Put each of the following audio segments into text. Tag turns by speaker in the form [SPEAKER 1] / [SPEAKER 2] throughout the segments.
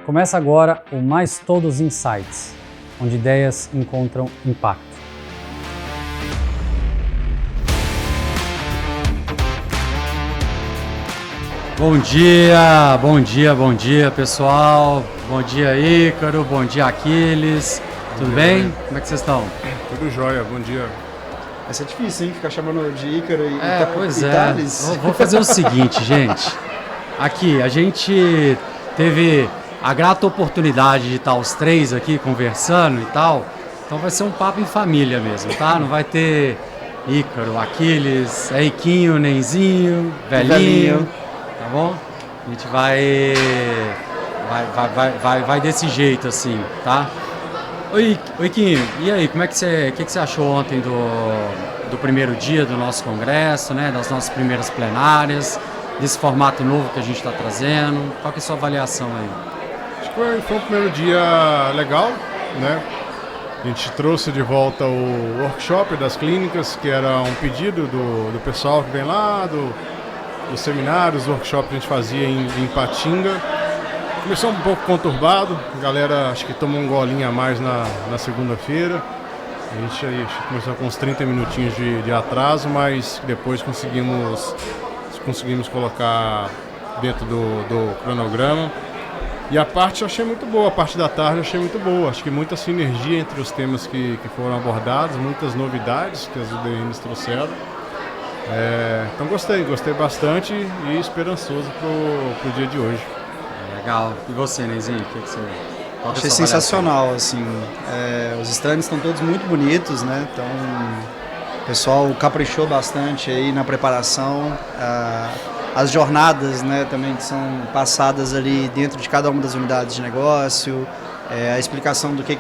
[SPEAKER 1] Começa agora o Mais Todos Insights, onde ideias encontram impacto. Bom dia pessoal. Bom dia Ícaro, bom dia Aquiles. Tudo bem? Como é que vocês estão?
[SPEAKER 2] Tudo jóia, bom dia.
[SPEAKER 3] Vai ser difícil, hein? Ficar chamando de Ícaro e
[SPEAKER 1] pois é.
[SPEAKER 3] Thales.
[SPEAKER 1] Vou fazer o seguinte, gente. Aqui, a gente teve a grata oportunidade de estar os três aqui conversando e tal. Então vai ser um papo em família mesmo, tá? Não vai ter Ícaro, Aquiles, Eiquinho, Nenzinho, velhinho. Tá bom? A gente vai desse jeito assim, tá? Oi, Quinho, e aí, que você achou ontem do primeiro dia do nosso congresso, né, das nossas primeiras plenárias, desse formato novo que a gente está trazendo? Qual que é a sua avaliação aí?
[SPEAKER 2] Acho que foi um primeiro dia legal, né? A gente trouxe de volta o workshop das clínicas, que era um pedido do pessoal que vem lá, dos seminários, workshops que a gente fazia em Ipatinga. Começou um pouco conturbado, a galera acho que tomou um golinho a mais na segunda-feira. A gente aí começou com uns 30 minutinhos de atraso, mas depois conseguimos colocar dentro do cronograma. E a parte eu achei muito boa, a parte da tarde eu achei muito boa. Acho que muita sinergia entre os temas que foram abordados, muitas novidades que as UDNs trouxeram. Então gostei bastante e esperançoso pro dia de hoje.
[SPEAKER 1] Legal. E você, Nenzinho?
[SPEAKER 3] Achei sensacional, assim. Os stands estão todos muito bonitos, né? Então, o pessoal caprichou bastante aí na preparação. As jornadas, né, também que são passadas ali dentro de cada uma das unidades de negócio. A explicação do que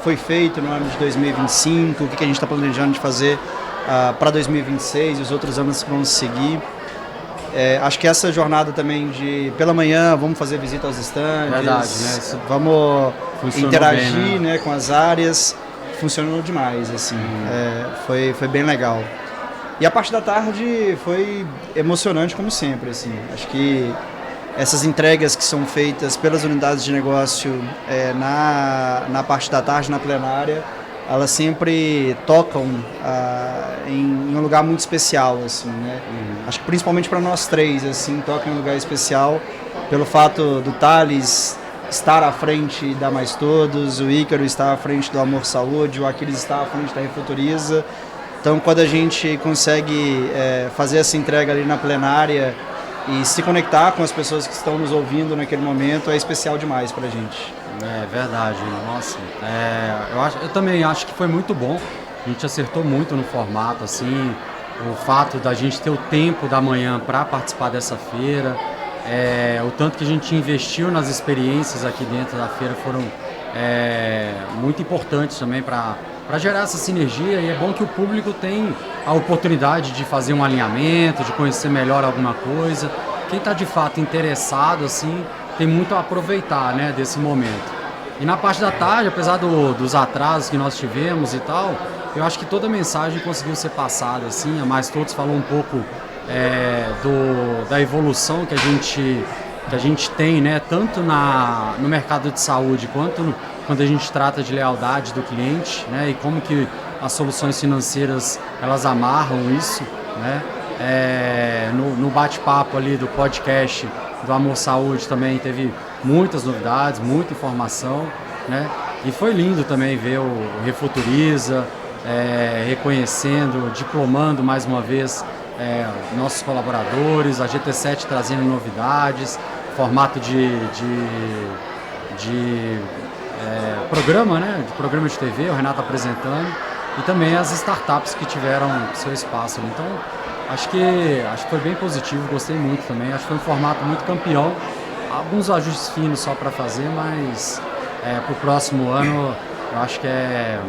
[SPEAKER 3] foi feito no ano de 2025, o que a gente está planejando de fazer para 2026 e os outros anos que vão seguir. Acho que essa jornada também pela manhã vamos fazer visita aos estandes,
[SPEAKER 1] verdade, né?
[SPEAKER 3] Vamos interagir
[SPEAKER 1] bem, né?
[SPEAKER 3] Com as áreas, funcionou demais, assim, foi bem legal. E a parte da tarde foi emocionante como sempre, assim. Acho que essas entregas que são feitas pelas unidades de negócio na parte da tarde, na plenária, elas sempre tocam em um lugar muito especial, assim, né? Acho que principalmente para nós três, assim, toca em um lugar especial pelo fato do Thales estar à frente da Mais Todos, o Ícaro estar à frente do Amor Saúde, o Aquiles estar à frente da Refuturiza. Então, quando a gente consegue fazer essa entrega ali na plenária e se conectar com as pessoas que estão nos ouvindo naquele momento, é especial demais para a gente.
[SPEAKER 1] É verdade, nossa. Eu também acho que foi muito bom. A gente acertou muito no formato, assim, o fato da gente ter o tempo da manhã para participar dessa feira, o tanto que a gente investiu nas experiências aqui dentro da feira foram muito importantes também para gerar essa sinergia, e é bom que o público tem a oportunidade de fazer um alinhamento, de conhecer melhor alguma coisa. Quem está de fato interessado, assim, tem muito a aproveitar, né, desse momento. E na parte da tarde, apesar dos atrasos que nós tivemos e tal, eu acho que toda a mensagem conseguiu ser passada, assim. A Mais Todos falou um pouco da evolução que a gente tem, né, tanto no mercado de saúde quanto quando a gente trata de lealdade do cliente, né, e como que as soluções financeiras elas amarram isso, né. No bate-papo ali do podcast do Amor Saúde também teve muitas novidades, muita informação, né? E foi lindo também ver o Refuturiza reconhecendo, diplomando mais uma vez nossos colaboradores, a GT7 trazendo novidades, formato de programa, né? De programa de TV, o Renato apresentando, e também as startups que tiveram seu espaço. Então, acho que foi bem positivo, gostei muito também. Acho que foi um formato muito campeão. Alguns ajustes finos só para fazer, mas para o próximo ano eu acho que é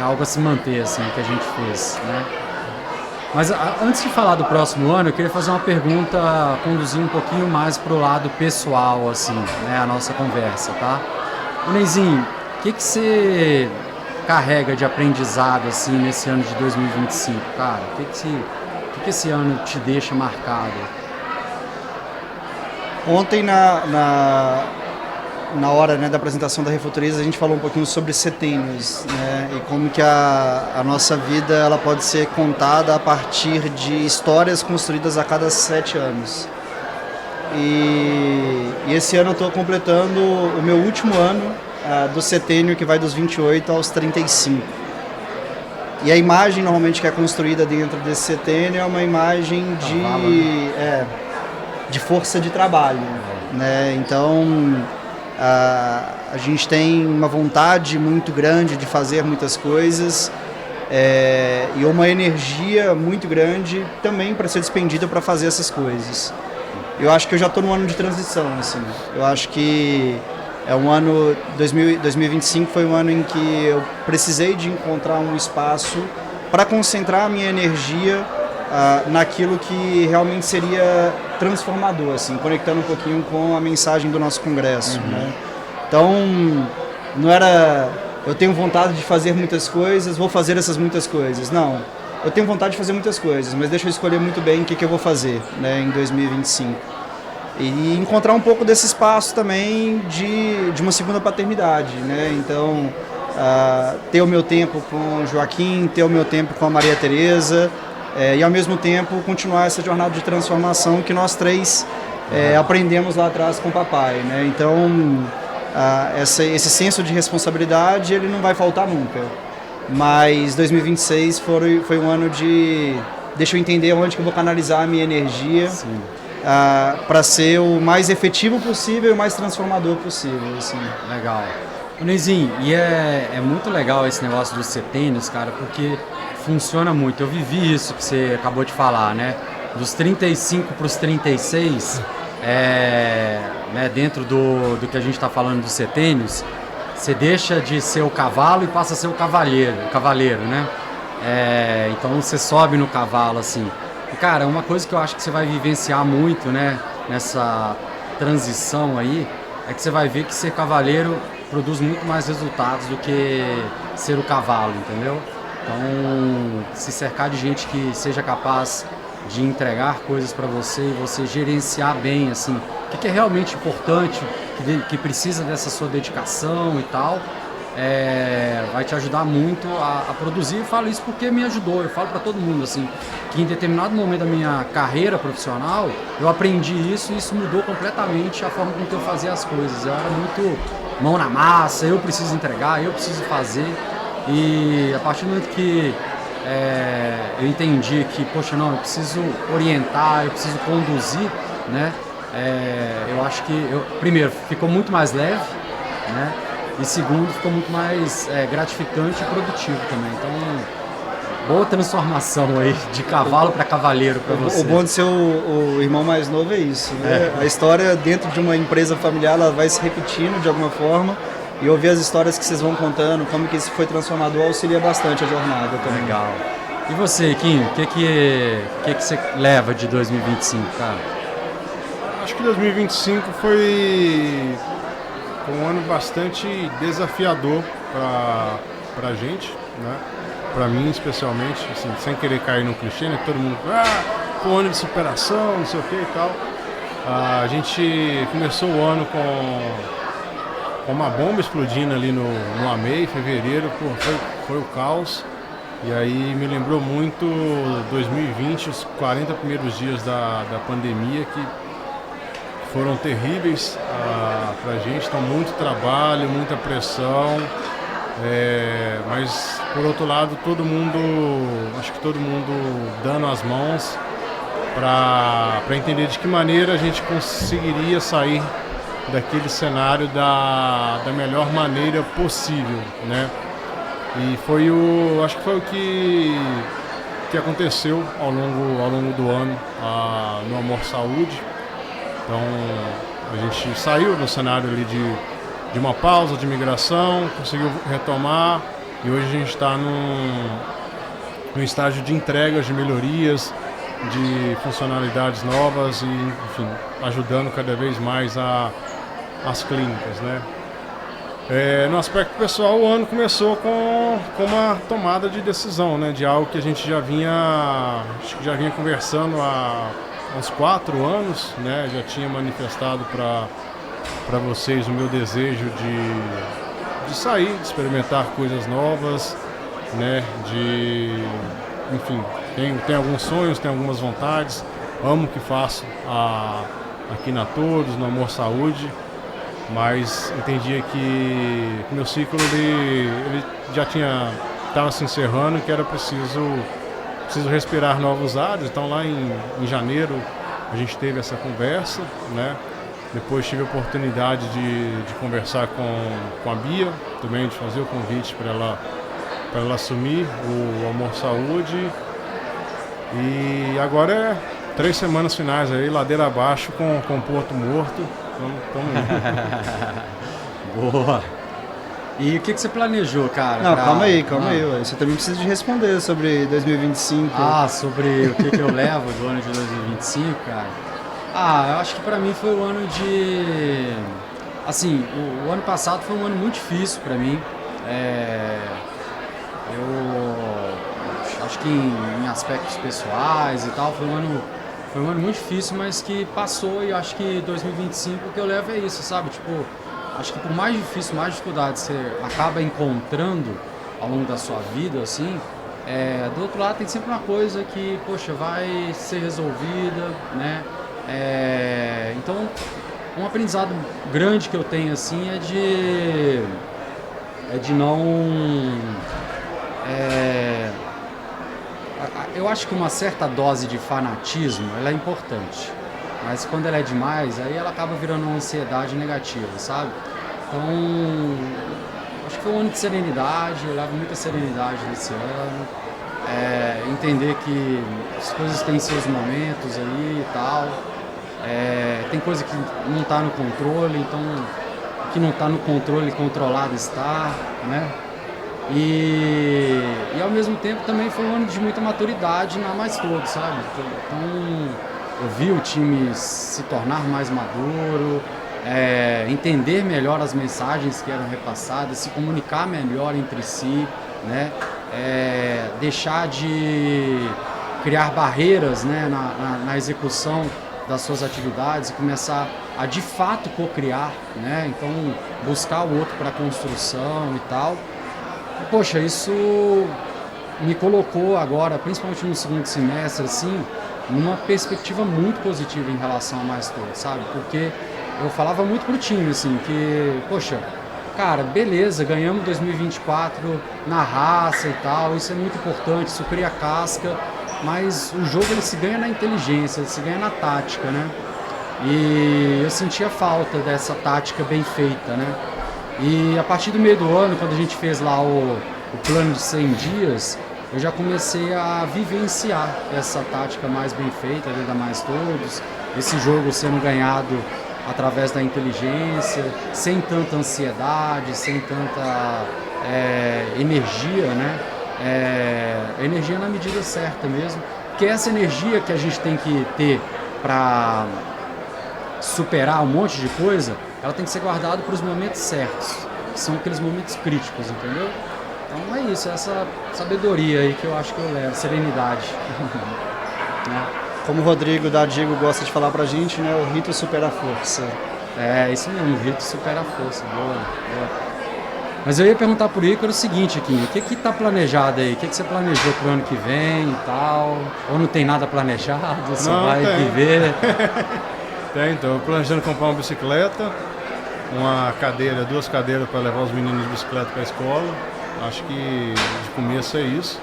[SPEAKER 1] algo a se manter, assim, que a gente fez, né? Mas antes de falar do próximo ano, eu queria fazer uma pergunta, conduzir um pouquinho mais para o lado pessoal, assim, né, a nossa conversa, tá? Nenzinho, o que você carrega de aprendizado, assim, nesse ano de 2025, cara? O que esse ano te deixa marcado?
[SPEAKER 3] Ontem na hora, né, da apresentação da Refuturiza, a gente falou um pouquinho sobre setênios, né, e como que a nossa vida ela pode ser contada a partir de histórias construídas a cada 7 anos. E esse ano eu estou completando o meu último ano do setênio, que vai dos 28 aos 35. E a imagem normalmente que é construída dentro desse setênio é uma imagem de força de trabalho, né? Então a gente tem uma vontade muito grande de fazer muitas coisas e uma energia muito grande também para ser despendida para fazer essas coisas. Eu acho que eu já estou no ano de transição, assim. Eu acho que é um ano, 2025 foi um ano em que eu precisei de encontrar um espaço para concentrar a minha energia naquilo que realmente seria transformador, assim, conectando um pouquinho com a mensagem do nosso congresso, né? Então, não era eu tenho vontade de fazer muitas coisas, vou fazer essas muitas coisas. Não, eu tenho vontade de fazer muitas coisas, mas deixa eu escolher muito bem o que eu vou fazer, né, em 2025. E encontrar um pouco desse espaço também de uma segunda paternidade, né? Então, ter o meu tempo com o Joaquim, ter o meu tempo com a Maria Tereza, e ao mesmo tempo continuar essa jornada de transformação que nós três aprendemos lá atrás com o papai, né? Então, esse senso de responsabilidade ele não vai faltar nunca. Mas 2026 foi um ano de deixa eu entender onde que eu vou canalizar a minha energia para ser o mais efetivo possível e o mais transformador possível, assim.
[SPEAKER 1] Legal. Nezinho, e é muito legal esse negócio dos setênios, cara, porque funciona muito. Eu vivi isso que você acabou de falar, né? Dos 35 para os 36, né, dentro do que a gente está falando dos setênios, você deixa de ser o cavalo e passa a ser o cavaleiro, né? Então você sobe no cavalo, assim. E, cara, uma coisa que eu acho que você vai vivenciar muito, né, nessa transição aí, é que você vai ver que ser cavaleiro produz muito mais resultados do que ser o cavalo, entendeu? Então, se cercar de gente que seja capaz de entregar coisas para você e você gerenciar bem, assim, o que é realmente importante, que precisa dessa sua dedicação e tal, vai te ajudar muito a produzir. Eu falo isso porque me ajudou, eu falo para todo mundo, assim, que em determinado momento da minha carreira profissional, eu aprendi isso e isso mudou completamente a forma com que eu fazia as coisas. Eu era muito mão na massa, eu preciso entregar, eu preciso fazer. E a partir do momento que eu entendi que, poxa, não, eu preciso orientar, eu preciso conduzir, né? Eu acho que, primeiro, ficou muito mais leve, né? E segundo, ficou muito mais gratificante e produtivo também. Então, boa transformação aí, de cavalo para cavaleiro para você.
[SPEAKER 3] O bom de ser o irmão mais novo é isso, né? A história dentro de uma empresa familiar, ela vai se repetindo de alguma forma. E ouvir as histórias que vocês vão contando, como que isso foi transformador, auxilia bastante a jornada também.
[SPEAKER 1] Legal. E você, Kim, o que você leva de 2025, cara?
[SPEAKER 2] Acho que 2025 foi um ano bastante desafiador para a gente, né? Para mim especialmente, assim, sem querer cair no clichê, né? Todo mundo, foi um ano de superação, não sei o que e tal. A gente começou o ano com uma bomba explodindo ali no AMEI, fevereiro, foi o caos. E aí me lembrou muito 2020, os 40 primeiros dias da pandemia, que foram terríveis pra gente. Então, muito trabalho, muita pressão. Mas, por outro lado, acho que todo mundo dando as mãos para entender de que maneira a gente conseguiria sair daquele cenário da melhor maneira possível, né? E acho que foi o que aconteceu ao longo do ano no Amor Saúde. Então a gente saiu do cenário ali de uma pausa de migração, conseguiu retomar e hoje a gente está num estágio de entregas, de melhorias, de funcionalidades novas e, enfim, ajudando cada vez mais as clínicas, né? No aspecto pessoal, o ano começou com uma tomada de decisão, né? De algo que a gente já vinha conversando há uns 4 anos, né? Já tinha manifestado para para vocês o meu desejo de sair, de experimentar coisas novas, né? Enfim, tenho alguns sonhos, tenho algumas vontades, amo o que faço aqui na Todos, no Amor Saúde, mas entendia que meu ciclo ele já estava se encerrando e que era preciso respirar novos ares. Então lá em janeiro a gente teve essa conversa, né? Depois tive a oportunidade de conversar com a Bia, também de fazer o convite para ela assumir o Amor Saúde. E agora é 3 semanas finais aí, ladeira abaixo com Porto Morto. Tamo aí.
[SPEAKER 1] Boa! E o que você planejou, cara?
[SPEAKER 3] Não, calma aí. Você também precisa de responder sobre 2025.
[SPEAKER 1] Sobre o que eu levo do ano de 2025, cara? Eu acho que pra mim foi o ano de... Assim, o ano passado foi um ano muito difícil pra mim. Eu acho que em aspectos pessoais e tal, foi um ano muito difícil, mas que passou, e eu acho que 2025 o que eu levo é isso, sabe? Tipo, acho que por mais difícil, mais dificuldade você acaba encontrando ao longo da sua vida, assim, do outro lado tem sempre uma coisa que, poxa, vai ser resolvida, né? Então, um aprendizado grande que eu tenho, assim, é de não... eu acho que uma certa dose de fanatismo, ela é importante. Mas quando ela é demais, aí ela acaba virando uma ansiedade negativa, sabe? Então, acho que foi um ano de serenidade, eu levo muita serenidade nesse ano. Entender que as coisas têm seus momentos aí e tal. Tem coisa que não está no controle, então o que não está no controle, controlado está, né? E ao mesmo tempo também foi um ano de muita maturidade na Mais Todos, sabe? Então eu vi o time se tornar mais maduro, entender melhor as mensagens que eram repassadas, se comunicar melhor entre si, né? Deixar de criar barreiras, né, na execução das suas atividades e começar a de fato co-criar, né? Então buscar o outro para a construção e tal. Poxa, isso me colocou agora, principalmente no segundo semestre, assim, numa perspectiva muito positiva em relação a Mais Todos, sabe? Porque eu falava muito pro time, assim, que, poxa, cara, beleza, ganhamos 2024 na raça e tal, isso é muito importante, isso cria casca, mas o jogo ele se ganha na inteligência, ele se ganha na tática, né? E eu sentia falta dessa tática bem feita, né? E a partir do meio do ano, quando a gente fez lá o plano de 100 dias, eu já comecei a vivenciar essa tática mais bem feita, da Mais Todos, esse jogo sendo ganhado através da inteligência, sem tanta ansiedade, sem tanta energia, né? Energia na medida certa mesmo, que é essa energia que a gente tem que ter para superar um monte de coisa, ela tem que ser guardada para os momentos certos, que são aqueles momentos críticos, entendeu? Então é isso, essa sabedoria aí que eu acho que eu levo, serenidade. Né?
[SPEAKER 3] Como o Rodrigo da Digo gosta de falar pra gente, né? O rito supera a força.
[SPEAKER 1] Isso mesmo, o rito supera a força, boa. Mas eu ia perguntar pro Ícaro o seguinte aqui, o que tá planejado aí? O que você planejou pro ano que vem e tal? Ou não tem nada planejado, você vai viver?
[SPEAKER 2] Então, eu planejando comprar uma bicicleta, duas cadeiras para levar os meninos de bicicleta para a escola. Acho que de começo é isso.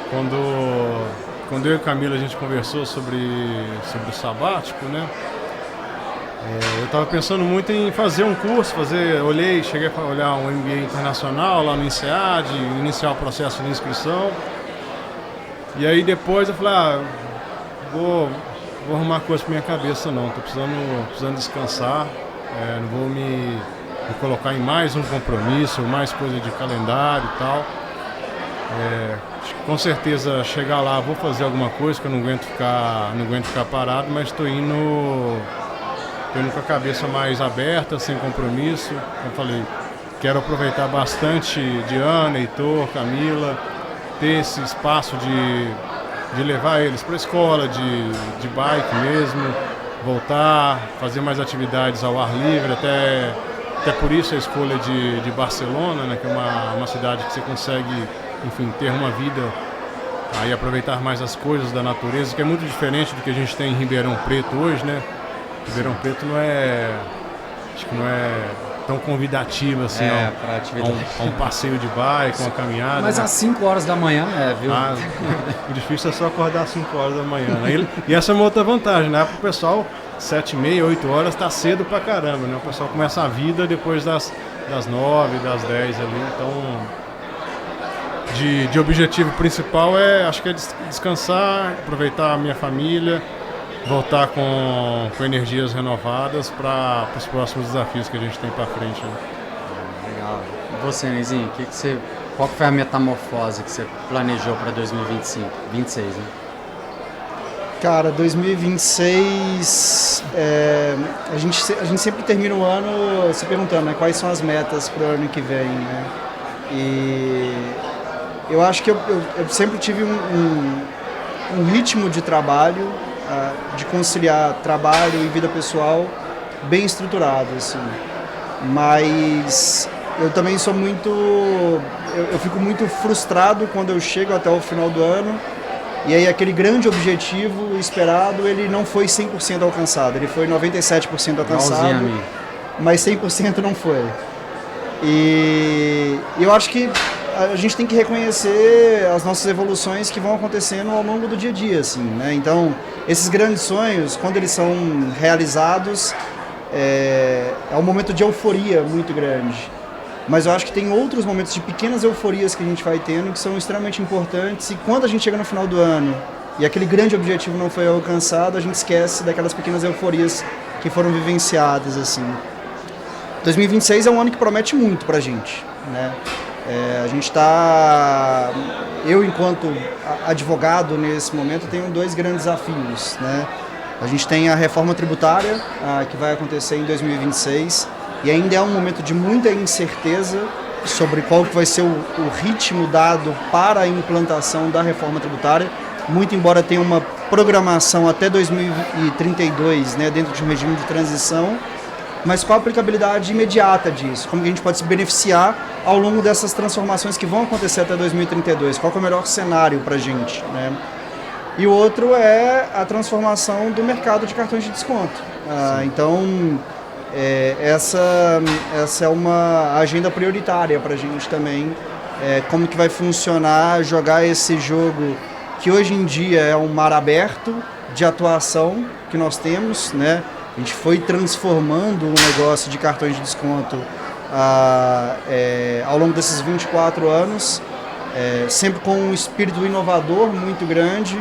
[SPEAKER 2] Quando eu e a Camila a gente conversou sobre o sabático, né? Eu estava pensando muito em fazer um curso, cheguei para olhar um MBA internacional lá no INSEAD, iniciar o processo de inscrição. E aí depois eu falei, vou arrumar coisa pra minha cabeça não, tô precisando descansar, não vou me colocar em mais um compromisso, mais coisa de calendário e tal. Com certeza chegar lá vou fazer alguma coisa que eu não aguento ficar parado, mas estou indo com a cabeça mais aberta, sem compromisso. Como falei, quero aproveitar bastante Diana, Heitor, Camila, ter esse espaço de levar eles para a escola, de bike mesmo, voltar, fazer mais atividades ao ar livre, até por isso a escolha de Barcelona, né, que é uma cidade que você consegue, enfim, ter uma vida e aproveitar mais as coisas da natureza, que é muito diferente do que a gente tem em Ribeirão Preto hoje, né? Ribeirão Preto acho que não é tão convidativo assim a um passeio de bike, uma caminhada.
[SPEAKER 1] Mas
[SPEAKER 2] né?
[SPEAKER 1] às 5 horas da manhã, viu?
[SPEAKER 2] O difícil é só acordar às 5 horas da manhã, né? E essa é uma outra vantagem, né? Para o pessoal, 7h30, 8 horas tá cedo pra caramba, né? O pessoal começa a vida depois das 9, das 10 ali, então de objetivo principal acho que é descansar, aproveitar a minha família, voltar com energias renovadas para os próximos desafios que a gente tem para frente. Né?
[SPEAKER 1] Legal. E você, Neizinho, qual foi a metamorfose que você planejou para 2025, 26, né?
[SPEAKER 3] Cara, 2026, a gente sempre termina o ano se perguntando, né, quais são as metas para o ano que vem, né? E eu acho que eu sempre tive um ritmo de trabalho, de conciliar trabalho e vida pessoal bem estruturado, assim. Mas eu também sou eu fico muito frustrado quando eu chego até o final do ano e aí aquele grande objetivo esperado, ele não foi 100% alcançado, ele foi 97% alcançado, mas 100% não foi. E eu acho que a gente tem que reconhecer as nossas evoluções que vão acontecendo ao longo do dia a dia, assim, né? Então, esses grandes sonhos, quando eles são realizados, é um momento de euforia muito grande. Mas eu acho que tem outros momentos de pequenas euforias que a gente vai tendo que são extremamente importantes, e quando a gente chega no final do ano e aquele grande objetivo não foi alcançado, a gente esquece daquelas pequenas euforias que foram vivenciadas, assim. 2026 é um ano que promete muito pra gente, né? A gente está... Eu, enquanto advogado nesse momento, tenho 2 grandes desafios, né? A gente tem a reforma tributária, que vai acontecer em 2026, e ainda é um momento de muita incerteza sobre qual que vai ser o ritmo dado para a implantação da reforma tributária, muito embora tenha uma programação até 2032, né, dentro de um regime de transição, mas qual a aplicabilidade imediata disso? Como que a gente pode se beneficiar ao longo dessas transformações que vão acontecer até 2032? Qual que é o melhor cenário para a gente, né? E o outro é a transformação do mercado de cartões de desconto. Então, essa é uma agenda prioritária para a gente também. Como que vai funcionar jogar esse jogo que hoje em dia é um mar aberto de atuação que nós temos, né? A gente foi transformando o negócio de cartões de desconto ao longo desses 24 anos, sempre com um espírito inovador muito grande,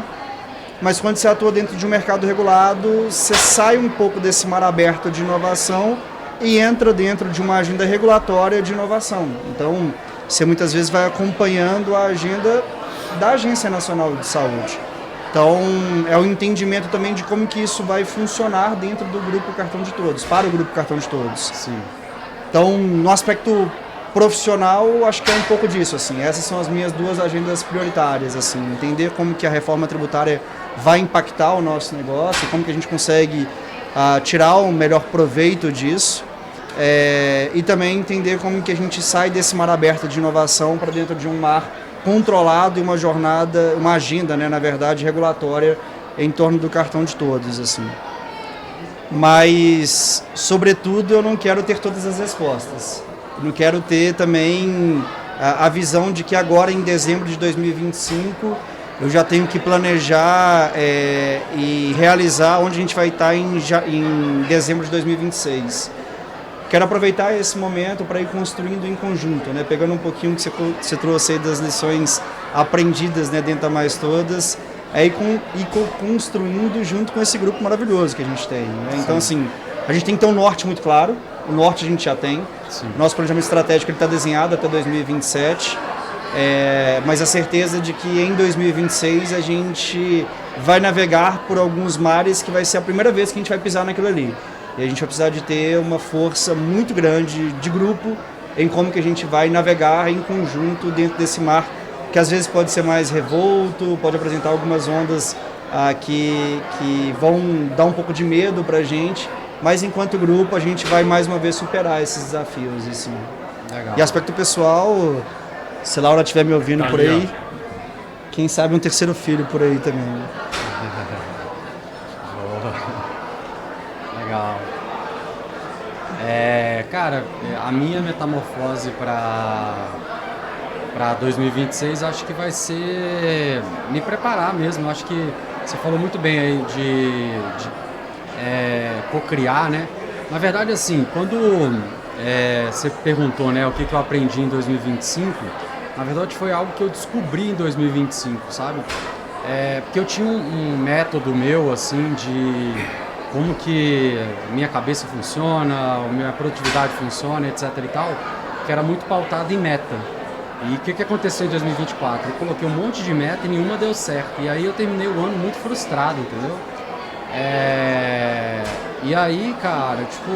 [SPEAKER 3] mas quando você atua dentro de um mercado regulado, você sai um pouco desse mar aberto de inovação e entra dentro de uma agenda regulatória de inovação. Então, você muitas vezes vai acompanhando a agenda da Agência Nacional de Saúde. Então, é o entendimento também de como que isso vai funcionar dentro do Grupo Cartão de Todos, para o Grupo Cartão de Todos.
[SPEAKER 1] Sim.
[SPEAKER 3] Então, no aspecto profissional, acho que é um pouco disso, assim. Essas são as minhas 2 agendas prioritárias, assim. Entender como que a reforma tributária vai impactar o nosso negócio, como que a gente consegue tirar o melhor proveito disso, e também entender como que a gente sai desse mar aberto de inovação para dentro de um mar controlado e uma jornada, uma agenda, né, na verdade, regulatória em torno do cartão de todos, assim. Mas, sobretudo, eu não quero ter todas as respostas. Eu não quero ter também a visão de que agora, em dezembro de 2025, eu já tenho que planejar e realizar onde a gente vai estar em dezembro de 2026. Quero aproveitar esse momento para ir construindo em conjunto, né? Pegando um pouquinho que você trouxe aí das lições aprendidas, né, dentro da Mais Todas, e construindo junto com esse grupo maravilhoso que a gente tem, né? Então, assim, a gente tem que ter um norte muito claro, o norte a gente já tem.
[SPEAKER 1] Sim.
[SPEAKER 3] Nosso planejamento estratégico está desenhado até 2027, mas a certeza de que em 2026 a gente vai navegar por alguns mares que vai ser a primeira vez que a gente vai pisar naquilo ali. E a gente vai precisar de ter uma força muito grande de grupo em como que a gente vai navegar em conjunto dentro desse mar, que às vezes pode ser mais revolto, pode apresentar algumas ondas que vão dar um pouco de medo pra gente, mas enquanto grupo a gente vai mais uma vez superar esses desafios, assim.
[SPEAKER 1] Legal.
[SPEAKER 3] E aspecto pessoal, se Laura estiver me ouvindo
[SPEAKER 2] Tá
[SPEAKER 3] por
[SPEAKER 2] ali,
[SPEAKER 3] aí, quem sabe um terceiro filho por aí também.
[SPEAKER 1] Legal. Cara, a minha metamorfose para 2026 acho que vai ser me preparar mesmo. Acho que você falou muito bem aí de cocriar, né? Na verdade, assim, quando você perguntou, né, o que eu aprendi em 2025, na verdade foi algo que eu descobri em 2025, sabe? Porque eu tinha um método meu, assim, de como que minha cabeça funciona, a minha produtividade funciona, etc e tal, que era muito pautado em meta. E o que aconteceu em 2024? Eu coloquei um monte de meta e nenhuma deu certo. E aí eu terminei o ano muito frustrado, entendeu? E aí, cara, tipo,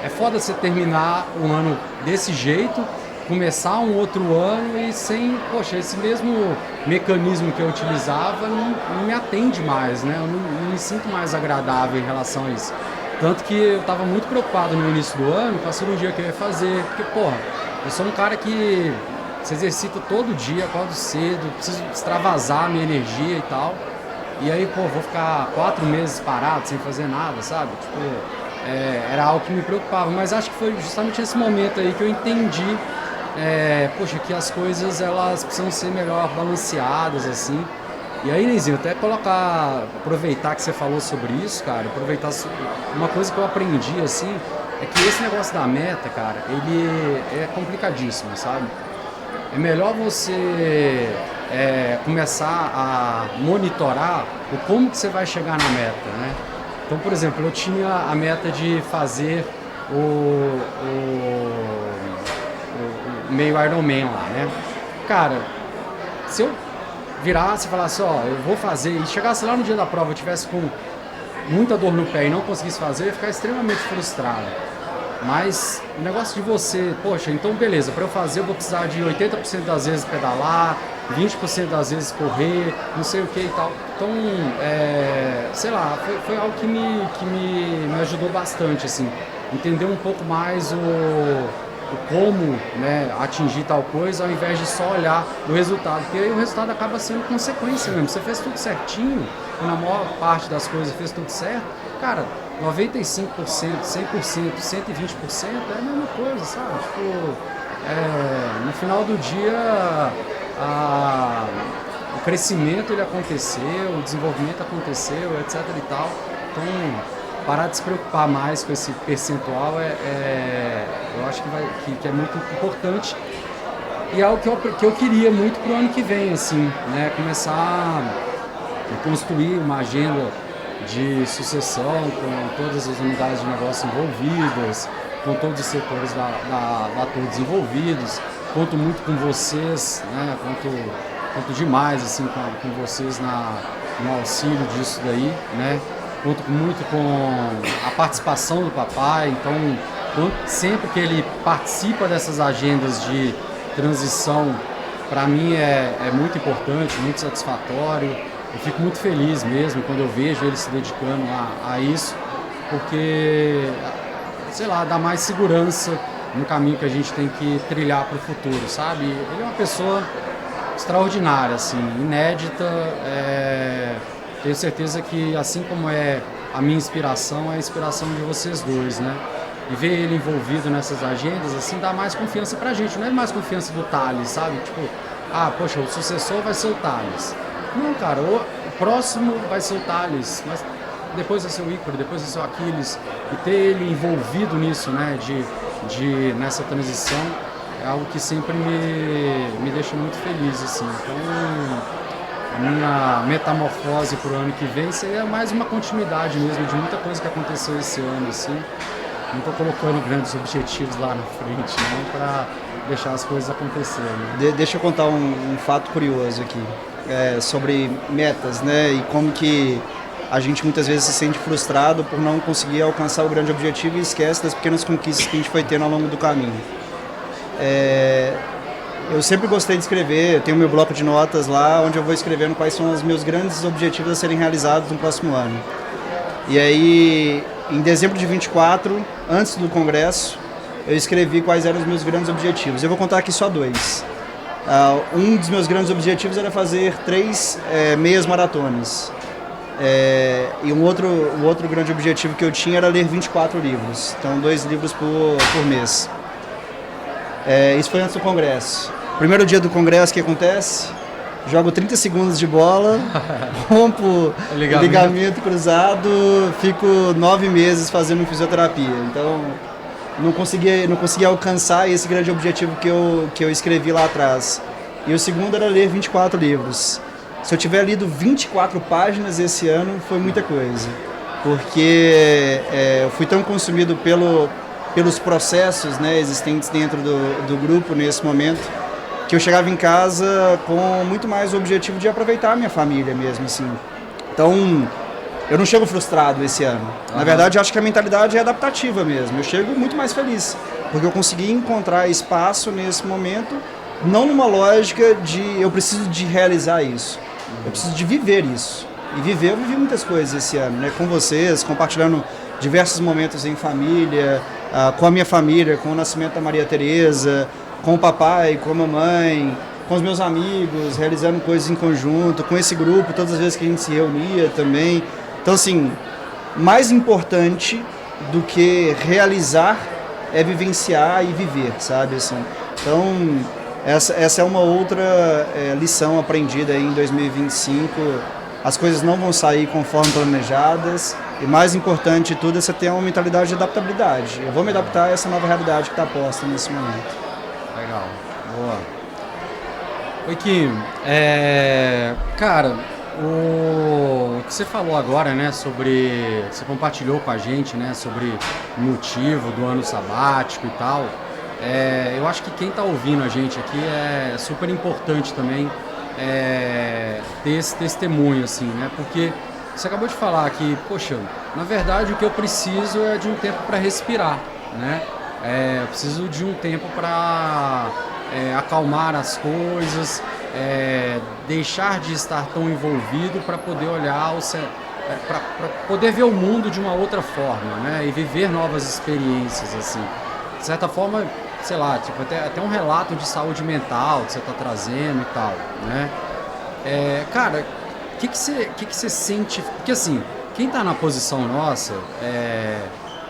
[SPEAKER 1] é foda você terminar um ano desse jeito, começar um outro ano e sem, poxa, esse mesmo mecanismo que eu utilizava não me atende mais, né? Eu não me sinto mais agradável em relação a isso. Tanto que eu tava muito preocupado no início do ano com a cirurgia que eu ia fazer, porque, porra, eu sou um cara que se exercita todo dia, acordo cedo, preciso extravasar a minha energia e tal. E aí, pô, vou ficar 4 meses parado sem fazer nada, sabe? Tipo, era algo que me preocupava. Mas acho que foi justamente esse momento aí que eu entendi, poxa, que as coisas elas precisam ser melhor balanceadas, assim. E aí, Neizinho, até aproveitar que você falou sobre isso, cara, aproveitar uma coisa que eu aprendi, assim, é que esse negócio da meta, cara, ele é complicadíssimo, sabe? É melhor você começar a monitorar o como que você vai chegar na meta, né? Então, por exemplo, eu tinha a meta de fazer o meio Ironman lá, né? Cara, se eu virasse e falasse, ó, eu vou fazer, e chegasse lá no dia da prova, eu tivesse com muita dor no pé e não conseguisse fazer, eu ia ficar extremamente frustrado. Mas o negócio de você, poxa, então beleza, para eu fazer eu vou precisar de 80% das vezes pedalar, 20% das vezes correr, não sei o que e tal. Então, sei lá, foi algo que me ajudou bastante, assim, entender um pouco mais o como, né, atingir tal coisa, ao invés de só olhar o resultado, porque aí o resultado acaba sendo consequência mesmo. Você fez tudo certinho, na maior parte das coisas fez tudo certo, cara, 95%, 100%, 120% é a mesma coisa, sabe? Tipo, no final do dia, o crescimento ele aconteceu, o desenvolvimento aconteceu, etc e tal. Então, parar de se preocupar mais com esse percentual eu acho que é muito importante e é algo que eu queria muito para o ano que vem, assim, né? Começar a construir uma agenda de sucessão com todas as unidades de negócio envolvidas, com todos os setores da todos envolvidos. Conto muito com vocês, né? Conto demais assim, com vocês no auxílio disso daí, né? Conto muito com a participação do papai, então sempre que ele participa dessas agendas de transição, para mim é muito importante, muito satisfatório. Eu fico muito feliz mesmo quando eu vejo ele se dedicando a isso, porque, sei lá, dá mais segurança no caminho que a gente tem que trilhar para o futuro, sabe? Ele é uma pessoa extraordinária, assim, inédita. Tenho certeza que, assim como é a minha inspiração, é a inspiração de vocês dois, né? E ver ele envolvido nessas agendas, assim, dá mais confiança pra gente. Não é mais confiança do Thales, sabe? Tipo, poxa, o sucessor vai ser o Thales. Não, cara, o próximo vai ser o Thales, mas depois vai ser o Ícaro, depois vai ser o Aquiles. E ter ele envolvido nisso, né, nessa transição, é algo que sempre me deixa muito feliz, assim. Então, a minha metamorfose para o ano que vem seria mais uma continuidade mesmo de muita coisa que aconteceu esse ano, assim. Não estou colocando grandes objetivos lá na frente, não, para deixar as coisas acontecerem.
[SPEAKER 3] Deixa eu contar um fato curioso aqui, sobre metas, né? E como que a gente muitas vezes se sente frustrado por não conseguir alcançar o grande objetivo e esquece das pequenas conquistas que a gente foi tendo ao longo do caminho. eu sempre gostei de escrever, eu tenho meu bloco de notas lá, onde eu vou escrevendo quais são os meus grandes objetivos a serem realizados no próximo ano. E aí, em dezembro de 24, antes do congresso, eu escrevi quais eram os meus grandes objetivos. Eu vou contar aqui só 2. Um dos meus grandes objetivos era fazer 3 meias maratonas. E um outro grande objetivo que eu tinha era ler 24 livros. Então, 2 livros por mês. Isso foi antes do congresso. Primeiro dia do congresso, o que acontece? Jogo 30 segundos de bola, rompo o ligamento cruzado, fico 9 meses fazendo fisioterapia. Então, não consegui alcançar esse grande objetivo que eu escrevi lá atrás. E o segundo era ler 24 livros. Se eu tiver lido 24 páginas esse ano, foi muita coisa. Porque eu fui tão consumido pelos processos, né, existentes dentro do grupo nesse momento, que eu chegava em casa com muito mais o objetivo de aproveitar a minha família mesmo, assim. Então, eu não chego frustrado esse ano. Na verdade, eu acho que a mentalidade é adaptativa mesmo. Eu chego muito mais feliz, porque eu consegui encontrar espaço nesse momento, não numa lógica de eu preciso de realizar isso. Eu preciso de viver isso. E eu vivi muitas coisas esse ano, né? Com vocês, compartilhando diversos momentos em família, com a minha família, com o nascimento da Maria Tereza, com o papai, com a mamãe, com os meus amigos, realizando coisas em conjunto, com esse grupo, todas as vezes que a gente se reunia também. Então, assim, mais importante do que realizar é vivenciar e viver, sabe? Assim, então, essa é uma outra lição aprendida aí em 2025. As coisas não vão sair conforme planejadas e, mais importante de tudo, é você ter uma mentalidade de adaptabilidade. Eu vou me adaptar a essa nova realidade que está posta nesse momento.
[SPEAKER 1] Legal, boa. Oi, Kim, cara, o que você falou agora, né, você compartilhou com a gente, né, sobre o motivo do ano sabático e tal, eu acho que quem está ouvindo a gente aqui é super importante também ter esse testemunho, assim, né, porque você acabou de falar que, poxa, na verdade o que eu preciso é de um tempo para respirar, né? Eu preciso de um tempo para acalmar as coisas, deixar de estar tão envolvido para poder olhar, para poder ver o mundo de uma outra forma, né? E viver novas experiências, assim. De certa forma, sei lá, tipo, até um relato de saúde mental que você está trazendo e tal, né? Cara, o que você sente? Porque assim, quem está na posição nossa,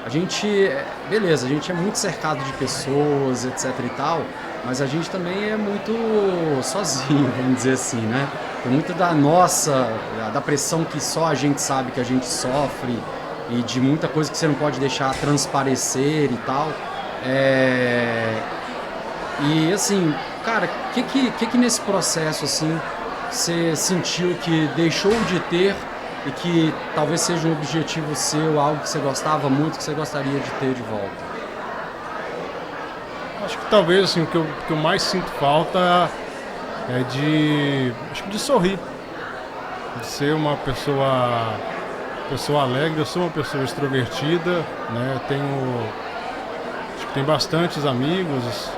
[SPEAKER 1] a gente é muito cercado de pessoas, etc e tal, mas a gente também é muito sozinho, vamos dizer assim, né? Tem muito da pressão que só a gente sabe que a gente sofre e de muita coisa que você não pode deixar transparecer e tal. E assim, cara, o que nesse processo assim você sentiu que deixou de ter e que talvez seja um objetivo seu, algo que você gostava muito, que você gostaria de ter de volta?
[SPEAKER 2] Acho que talvez assim, o que eu mais sinto falta é de sorrir, de ser uma pessoa alegre. Eu sou uma pessoa extrovertida, né? Acho que tenho bastantes amigos,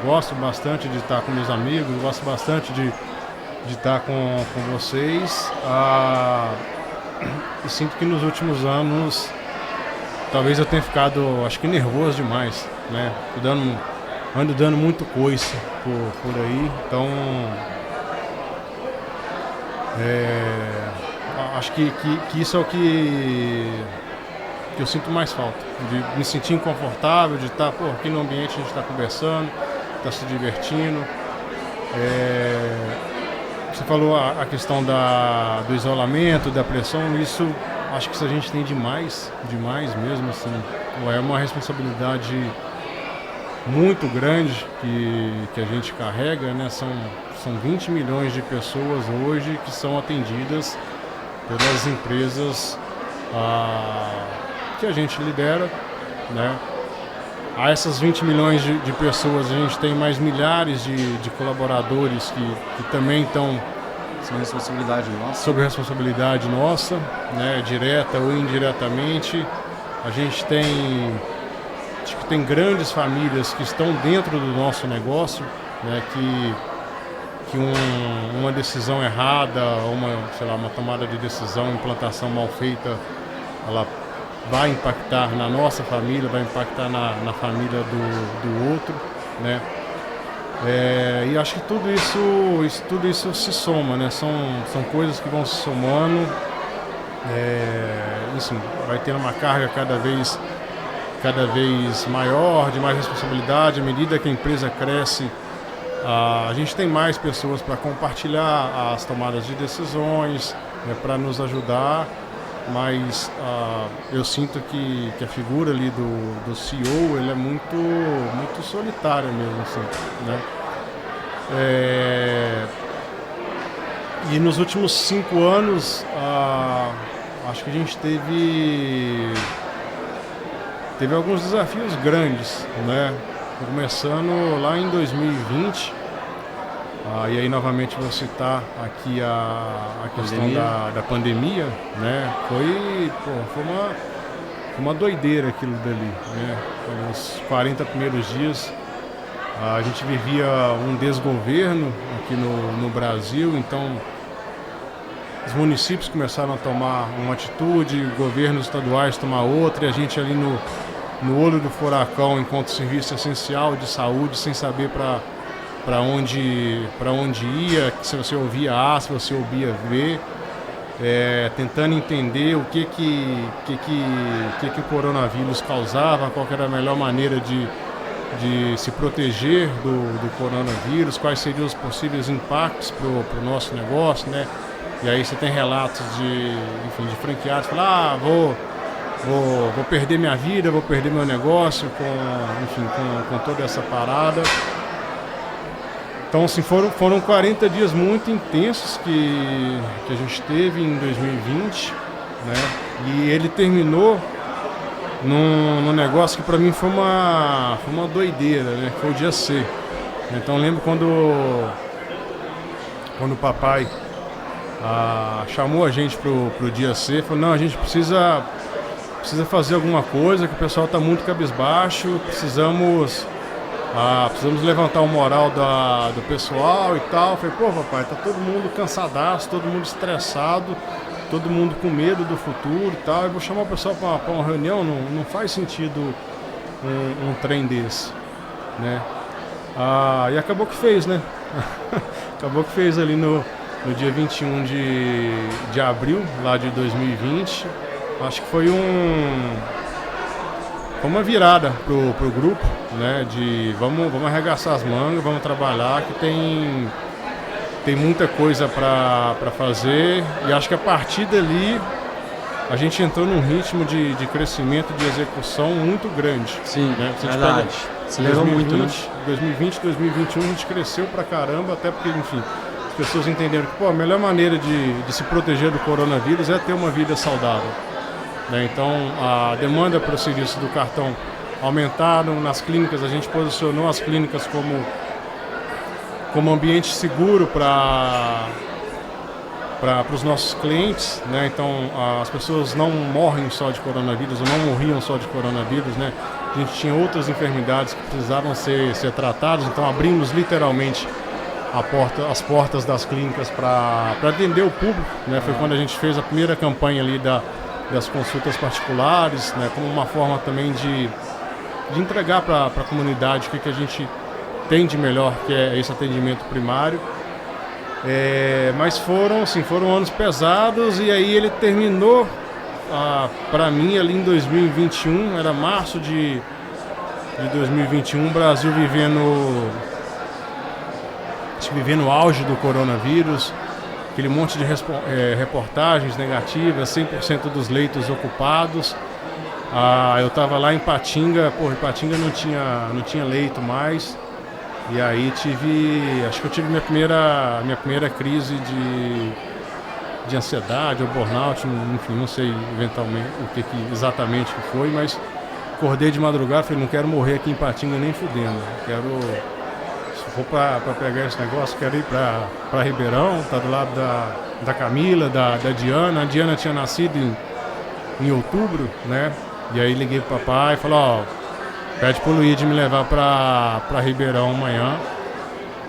[SPEAKER 2] gosto bastante de estar com meus amigos, gosto bastante de estar com vocês. E sinto que nos últimos anos talvez eu tenha ficado, acho que nervoso demais, né? Ando dando muito coice por aí, então acho que isso é o que eu sinto mais falta, de me sentir inconfortável, de estar aqui no ambiente a gente está conversando, está se divertindo. Você falou a questão do isolamento, da pressão, isso acho que isso a gente tem demais mesmo, assim. É uma responsabilidade muito grande que a gente carrega, né? São 20 milhões de pessoas hoje que são atendidas pelas empresas que a gente lidera, né? A essas 20 milhões de pessoas a gente tem mais milhares de colaboradores que também estão sob responsabilidade nossa, né? Direta ou indiretamente. A gente acho que tem grandes famílias que estão dentro do nosso negócio, né, que uma decisão errada, uma tomada de decisão, implantação mal feita, ela vai impactar na nossa família, vai impactar na família do outro, né? E acho que tudo isso se soma, né? São coisas que vão se somando, assim, vai tendo uma carga cada vez maior, de mais responsabilidade. À medida que a empresa cresce, a gente tem mais pessoas para compartilhar as tomadas de decisões, né, para nos ajudar, mas eu sinto que a figura ali do CEO, ele é muito solitária mesmo, assim, né? E nos últimos 5 anos, acho que a gente teve alguns desafios grandes, né? Começando lá em 2020, e aí novamente vou citar aqui a questão da pandemia, né? Foi uma doideira aquilo dali, né? Nos 40 primeiros dias a gente vivia um desgoverno aqui no Brasil, então os municípios começaram a tomar uma atitude, governos estaduais tomar outra, e a gente ali no olho do furacão, enquanto serviço essencial de saúde, sem saber para onde ia, se você ouvia A, se você ouvia B, tentando entender o que o coronavírus causava, qual que era a melhor maneira de se proteger do coronavírus, quais seriam os possíveis impactos para o nosso negócio, né? E aí você tem relatos de franqueados que falam, vou perder minha vida, vou perder meu negócio com toda essa parada. Então, assim, foram 40 dias muito intensos que a gente teve em 2020, né? E ele terminou num negócio que para mim foi uma doideira, né? Que foi o dia C. Então, eu lembro quando o papai chamou a gente pro dia C, falou, não, a gente precisa fazer alguma coisa, que o pessoal está muito cabisbaixo, precisamos levantar o moral do pessoal e tal. Eu falei, pô, papai, tá todo mundo cansadaço, todo mundo estressado, todo mundo com medo do futuro e tal. Eu vou chamar o pessoal para uma reunião, não faz sentido um trem desse, né? E acabou que fez, né? Acabou que fez ali no dia 21 de abril, lá de 2020. Acho que foi uma virada pro grupo, né? De vamos arregaçar as mangas, vamos trabalhar, que tem muita coisa para fazer. E acho que a partir dali a gente entrou num ritmo de crescimento, de execução muito grande.
[SPEAKER 1] Sim,
[SPEAKER 2] né?
[SPEAKER 1] verdade. Acelerou muito, né?
[SPEAKER 2] 2020, 2021 a gente cresceu pra caramba, até porque, enfim, as pessoas entenderam que a melhor maneira de se proteger do coronavírus é ter uma vida saudável. Né? Então, a demanda para o serviço do cartão aumentaram. Nas clínicas, a gente posicionou as clínicas como ambiente seguro para os nossos clientes, né? Então, as pessoas não morrem só de coronavírus, ou não morriam só de coronavírus, né? A gente tinha outras enfermidades que precisavam ser tratadas, então abrimos literalmente as portas das clínicas para atender o público, né? Foi quando a gente fez a primeira campanha ali das consultas particulares, né? Como uma forma também de entregar para a comunidade o que a gente tem de melhor, que é esse atendimento primário. Mas foram anos pesados, e aí ele terminou para mim ali em 2021, era março de 2021, o Brasil vivendo o auge do coronavírus, aquele monte de reportagens negativas, 100% dos leitos ocupados. Eu estava lá em Ipatinga, Ipatinga não tinha leito mais. E aí acho que eu tive minha primeira crise de ansiedade ou burnout, enfim, não sei eventualmente o que exatamente que foi, mas acordei de madrugada, falei, não quero morrer aqui em Ipatinga nem fudendo, se for para pegar esse negócio, quero ir para Ribeirão, tá do lado da Camila, da Diana. A Diana tinha nascido em outubro, né? E aí liguei pro papai e falei, pede pro Luigi me levar para Ribeirão amanhã.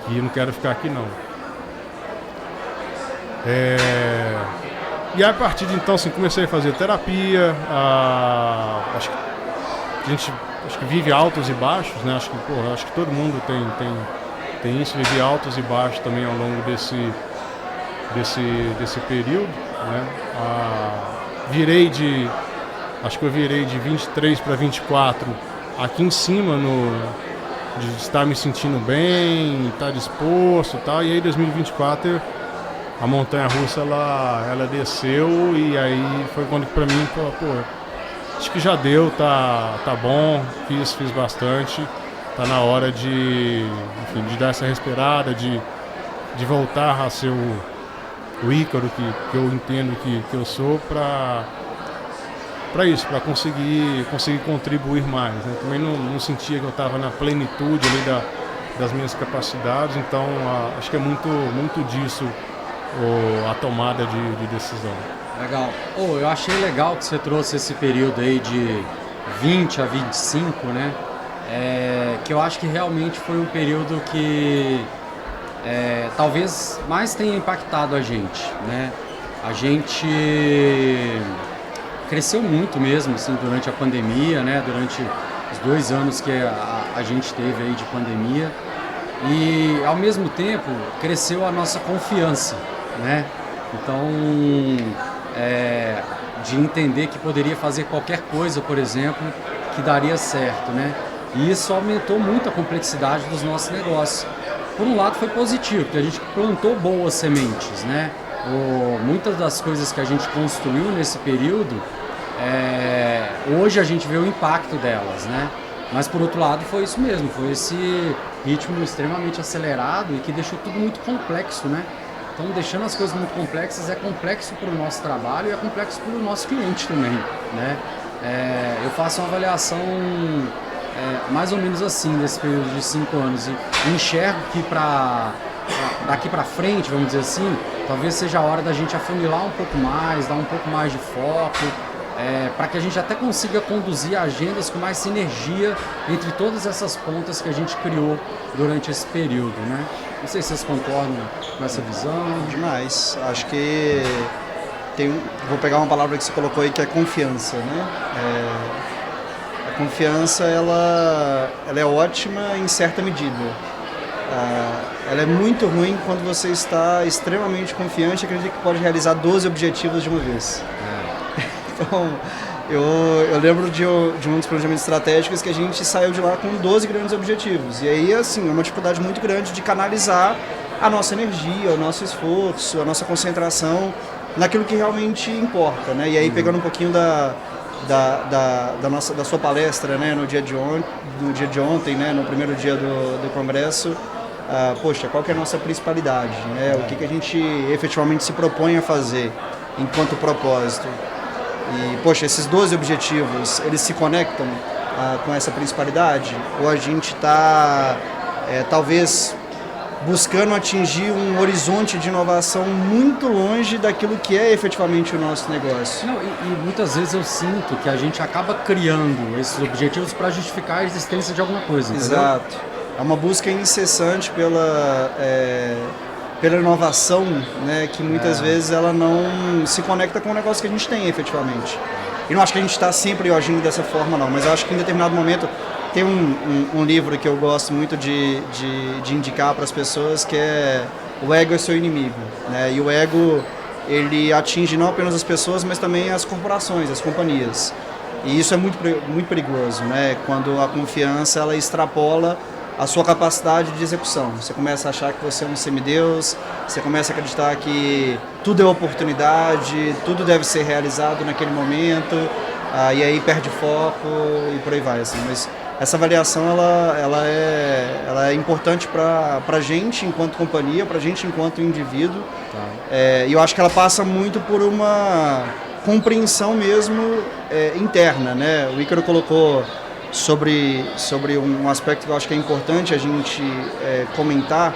[SPEAKER 2] e eu não quero ficar aqui não. E a partir de então, assim, comecei a fazer terapia, acho que vive altos e baixos, né? Acho que todo mundo tem isso, vive altos e baixos também ao longo desse período, né? Acho que eu virei de 23 para 24 aqui em cima, de estar me sentindo bem, estar disposto e tal, e aí em 2024 a montanha-russa ela desceu, e aí foi quando que pra mim, acho que já deu, tá bom, fiz bastante, tá na hora de dar essa respirada, de voltar a ser o Ícaro que eu entendo que eu sou, para isso, para conseguir contribuir mais, né? Também não sentia que eu estava na plenitude ali das minhas capacidades, então acho que é muito disso a tomada de decisão.
[SPEAKER 1] Legal. Eu achei legal que você trouxe esse período aí de 20 a 25, né? Que eu acho que realmente foi um período que talvez mais tenha impactado a gente, né? A gente cresceu muito mesmo, assim, durante a pandemia, né? Durante os 2 anos que a gente teve aí de pandemia, e ao mesmo tempo cresceu a nossa confiança, né? Então, de entender que poderia fazer qualquer coisa, por exemplo, que daria certo, né? E isso aumentou muito a complexidade dos nossos negócios. Por um lado foi positivo, porque a gente plantou boas sementes, né? Muitas das coisas que a gente construiu nesse período, hoje a gente vê o impacto delas, né? Mas por outro lado foi isso mesmo, foi esse ritmo extremamente acelerado e que deixou tudo muito complexo, né? Então, deixando as coisas muito complexas, é complexo para o nosso trabalho e é complexo para o nosso cliente também, né? Eu faço uma avaliação mais ou menos assim, nesse período de 5 anos, e enxergo que daqui para frente, vamos dizer assim, talvez seja a hora da gente afunilar um pouco mais, dar um pouco mais de foco, para que a gente até consiga conduzir agendas com mais sinergia entre todas essas pontas que a gente criou durante esse período, né? Não sei se vocês concordam com essa visão.
[SPEAKER 3] Demais. Acho que vou pegar uma palavra que você colocou aí, que é confiança, né? A confiança, ela é ótima em certa medida. Ela é muito ruim quando você está extremamente confiante e acredita que pode realizar 12 objetivos de uma vez. Então, eu lembro de um dos planejamentos estratégicos que a gente saiu de lá com 12 grandes objetivos. E aí, assim, é uma dificuldade muito grande de canalizar a nossa energia, o nosso esforço, a nossa concentração naquilo que realmente importa, né? E aí, pegando um pouquinho da sua palestra, né, no dia de ontem, né, no primeiro dia do congresso, poxa, qual que é a nossa principalidade, né? O que a gente efetivamente se propõe a fazer enquanto propósito. E, poxa, esses 12 objetivos, eles se conectam com essa principalidade? Ou a gente está, talvez, buscando atingir um horizonte de inovação muito longe daquilo que é efetivamente o nosso negócio?
[SPEAKER 1] Não, e muitas vezes eu sinto que a gente acaba criando esses objetivos para justificar a existência de alguma coisa, entendeu?
[SPEAKER 3] Exato. É uma busca incessante pela inovação, né, que muitas vezes ela não se conecta com o negócio que a gente tem efetivamente. E não acho que a gente está sempre agindo dessa forma, não, mas eu acho que em determinado momento tem um livro que eu gosto muito de indicar para as pessoas, que é O Ego é Seu Inimigo, né? E o ego, ele atinge não apenas as pessoas, mas também as corporações, as companhias. E isso é muito perigoso, né? Quando a confiança ela extrapola a sua capacidade de execução. Você começa a achar que você é um semideus, você começa a acreditar que tudo é oportunidade, tudo deve ser realizado naquele momento, e aí perde foco e por aí vai, assim. Mas essa avaliação ela é importante para a gente enquanto companhia, para a gente enquanto indivíduo. Tá. E eu acho que ela passa muito por uma compreensão mesmo interna, né? O Ícaro colocou sobre um aspecto que eu acho que é importante a gente comentar,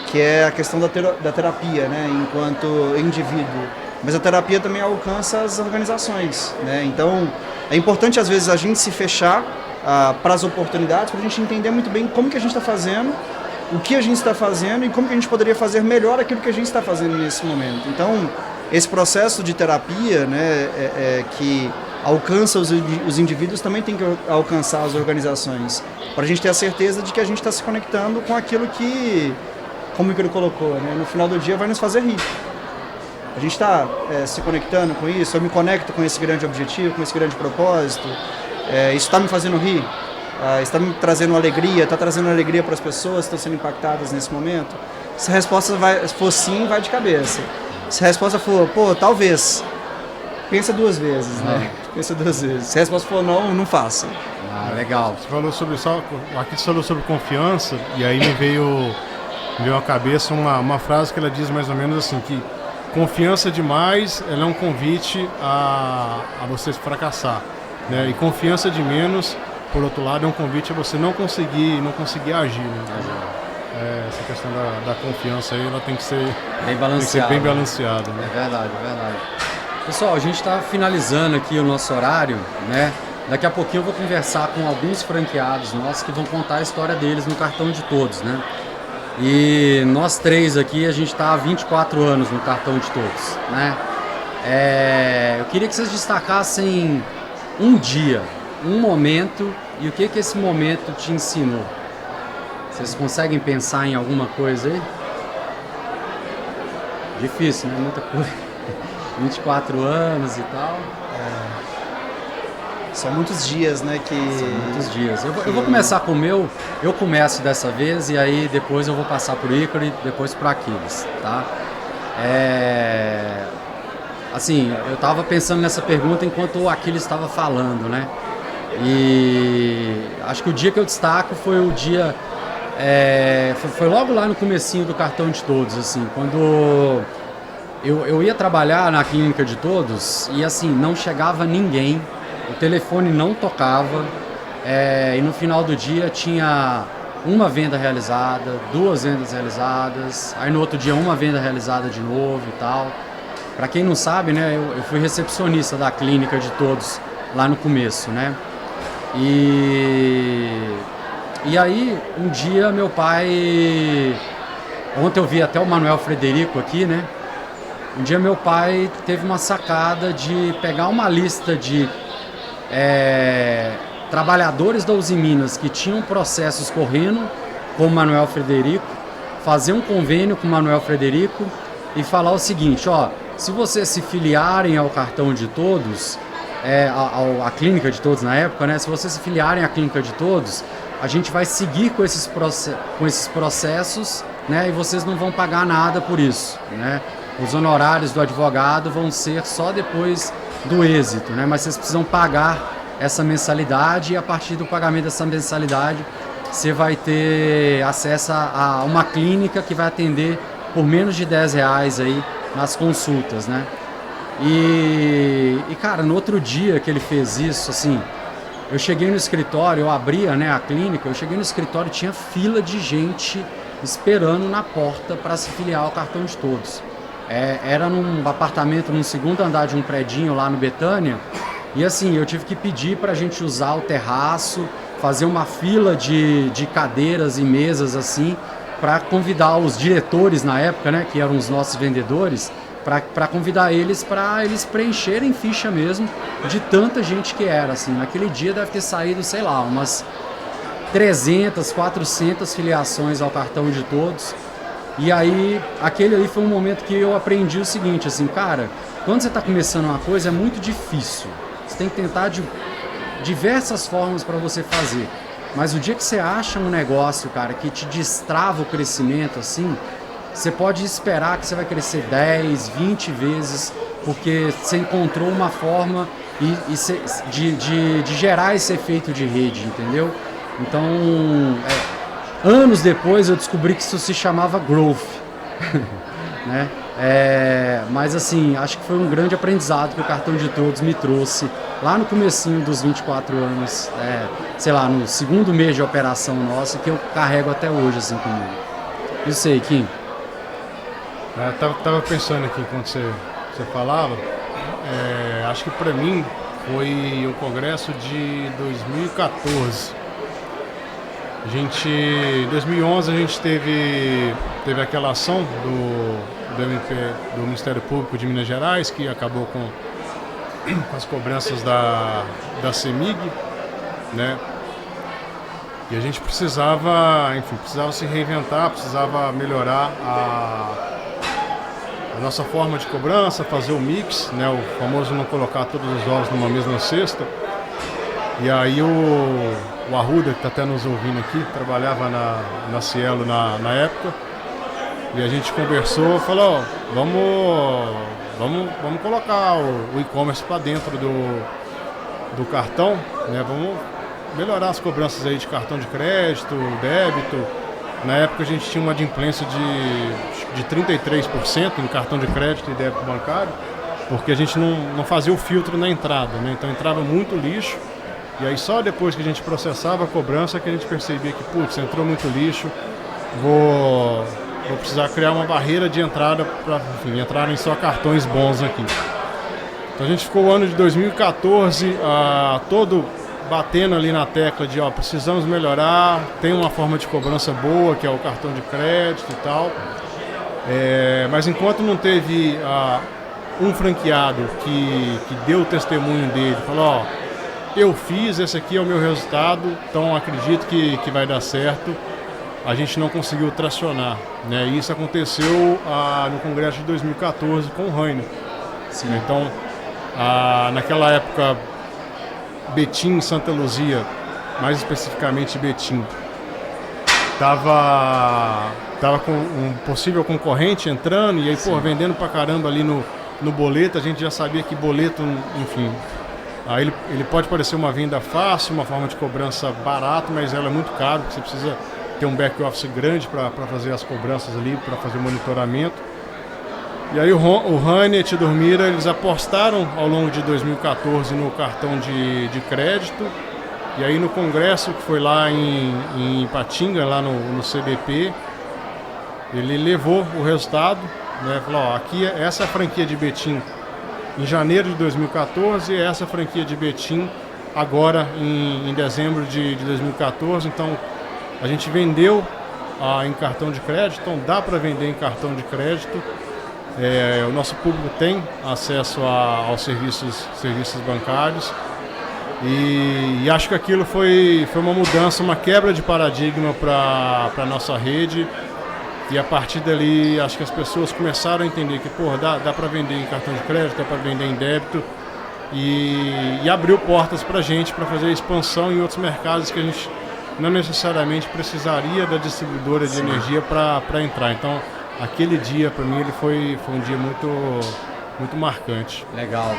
[SPEAKER 3] que é a questão da terapia, né, enquanto indivíduo. Mas a terapia também alcança as organizações, né? Então é importante às vezes a gente se fechar para as oportunidades, para a gente entender muito bem como que a gente está fazendo o que a gente está fazendo e como que a gente poderia fazer melhor aquilo que a gente está fazendo nesse momento. Então, esse processo de terapia, né, que alcança os indivíduos, também tem que alcançar as organizações, para a gente ter a certeza de que a gente está se conectando com aquilo que, como o Ícaro colocou, né, no final do dia vai nos fazer rir. A gente está se conectando com isso, eu me conecto com esse grande objetivo, com esse grande propósito, isso está me fazendo rir, está me trazendo alegria, está trazendo alegria para as pessoas que estão sendo impactadas nesse momento. Se a resposta for sim, vai de cabeça. Se a resposta for, pô, talvez, pensa duas vezes, né? Pensa duas vezes. Se a resposta for não, não faça.
[SPEAKER 1] Legal.
[SPEAKER 2] Você falou aqui você falou sobre confiança, e aí me veio à cabeça uma frase que ela diz mais ou menos assim, que confiança demais, ela é um convite a você fracassar, né? E confiança de menos, por outro lado, é um convite a você não conseguir agir, né? Essa questão da confiança aí, ela tem que ser bem balanceada, né?
[SPEAKER 1] É verdade. Pessoal, a gente está finalizando aqui o nosso horário, né? Daqui a pouquinho eu vou conversar com alguns franqueados nossos que vão contar a história deles no Cartão de Todos, né? E nós três aqui, a gente está há 24 anos no Cartão de Todos, né? Eu queria que vocês destacassem um dia, um momento, e o que esse momento te ensinou. Vocês conseguem pensar em alguma coisa aí? Difícil, né? Muita coisa. 24 anos e tal.
[SPEAKER 3] São muitos dias, né?
[SPEAKER 1] São muitos dias. Eu vou começar com o meu. Eu começo dessa vez e aí depois eu vou passar pro Ícaro e depois pro Aquiles, tá? Assim, eu tava pensando nessa pergunta enquanto o Aquiles estava falando, né? E acho que o dia que eu destaco foi o dia... foi logo lá no comecinho do Cartão de Todos, assim, quando eu ia trabalhar na clínica de todos e assim, não chegava ninguém, o telefone não tocava, e no final do dia tinha uma venda realizada, 2 vendas realizadas, aí no outro dia uma venda realizada de novo e tal. Para quem não sabe, né, eu fui recepcionista da clínica de todos lá no começo, né? E aí, um dia, meu pai... Ontem eu vi até o Manuel Frederico aqui, né? Um dia meu pai teve uma sacada de pegar uma lista de trabalhadores da Uzi Minas que tinham processos correndo com o Manuel Frederico, fazer um convênio com o Manuel Frederico e falar o seguinte, ó, se vocês se filiarem ao Cartão de Todos, a Clínica de Todos na época, né? Se vocês se filiarem à Clínica de Todos, a gente vai seguir com esses processos, né? E vocês não vão pagar nada por isso, né? Os honorários do advogado vão ser só depois do êxito, né? Mas vocês precisam pagar essa mensalidade e a partir do pagamento dessa mensalidade você vai ter acesso a uma clínica que vai atender por menos de R$10 aí nas consultas, né? E cara, no outro dia que ele fez isso, assim, eu cheguei no escritório, eu abria, né, a clínica, eu cheguei no escritório e tinha fila de gente esperando na porta para se filiar ao Cartão de Todos. Era num apartamento, num segundo andar de um predinho lá no Betânia, e assim, eu tive que pedir para a gente usar o terraço, fazer uma fila de cadeiras e mesas assim, para convidar os diretores na época, né, que eram os nossos vendedores, para convidar eles para eles preencherem ficha mesmo de tanta gente que era, assim. Naquele dia deve ter saído, sei lá, umas 300, 400 filiações ao Cartão de Todos. E aí, aquele ali foi um momento que eu aprendi o seguinte, assim, cara, quando você está começando uma coisa é muito difícil. Você tem que tentar de diversas formas para você fazer. Mas o dia que você acha um negócio, cara, que te destrava o crescimento, assim, você pode esperar que você vai crescer 10, 20 vezes, porque você encontrou uma forma de gerar esse efeito de rede, entendeu? Então, anos depois eu descobri que isso se chamava growth, né? Mas assim, acho que foi um grande aprendizado que o Cartão de Todos me trouxe lá no comecinho dos 24 anos, sei lá, no segundo mês de operação nossa, que eu carrego até hoje assim comigo. E você, Kim?
[SPEAKER 2] Tava pensando aqui enquanto você falava, acho que para mim foi o congresso de 2014. Em 2011 a gente teve aquela ação do Ministério Público de Minas Gerais, que acabou com as cobranças da CEMIG, né? E a gente precisava se reinventar, precisava melhorar a nossa forma de cobrança, fazer o mix, né? O famoso não colocar todos os ovos numa mesma cesta. E aí o Arruda, que está até nos ouvindo aqui, trabalhava na Cielo na época, e a gente conversou, falou, vamos colocar o e-commerce para dentro do cartão, né? Vamos melhorar as cobranças aí de cartão de crédito, débito. Na época a gente tinha uma adimplência de 33% em cartão de crédito e débito bancário, porque a gente não fazia o filtro na entrada, né? Então entrava muito lixo, e aí só depois que a gente processava a cobrança que a gente percebia que, putz, entrou muito lixo, vou precisar criar uma barreira de entrada para, enfim, entrarem só cartões bons aqui. Então a gente ficou o ano de 2014 todo batendo ali na tecla de, precisamos melhorar, tem uma forma de cobrança boa, que é o cartão de crédito e tal. Mas enquanto não teve um franqueado que deu o testemunho dele, falou, eu fiz, esse aqui é o meu resultado, então acredito que vai dar certo, a gente não conseguiu tracionar, né? E isso aconteceu no Congresso de 2014 com o Rainer.
[SPEAKER 1] Sim.
[SPEAKER 2] Então, naquela época, Betim, Santa Luzia, mais especificamente Betim, tava com um possível concorrente entrando, e aí, vendendo pra caramba ali no boleto. A gente já sabia que boleto, enfim, aí ele pode parecer uma venda fácil, uma forma de cobrança barata, mas ela é muito cara, porque você precisa ter um back-office grande para fazer as cobranças ali, para fazer o monitoramento. E aí o Rainer e a Tidormira, eles apostaram ao longo de 2014 no cartão de crédito. E aí no congresso, que foi lá em Ipatinga, lá no CBP, ele levou o resultado, né? Falou, aqui essa é a franquia de Betim em janeiro de 2014 e essa franquia de Betim agora em dezembro de 2014. Então a gente vendeu em cartão de crédito, então dá para vender em cartão de crédito. O nosso público tem acesso aos serviços bancários e acho que aquilo foi uma mudança, uma quebra de paradigma para a nossa rede, e a partir dali acho que as pessoas começaram a entender que dá para vender em cartão de crédito, dá para vender em débito, e abriu portas para a gente para fazer expansão em outros mercados que a gente não necessariamente precisaria da distribuidora de energia para entrar. Então aquele dia, para mim, ele foi um dia muito marcante.
[SPEAKER 1] Legal.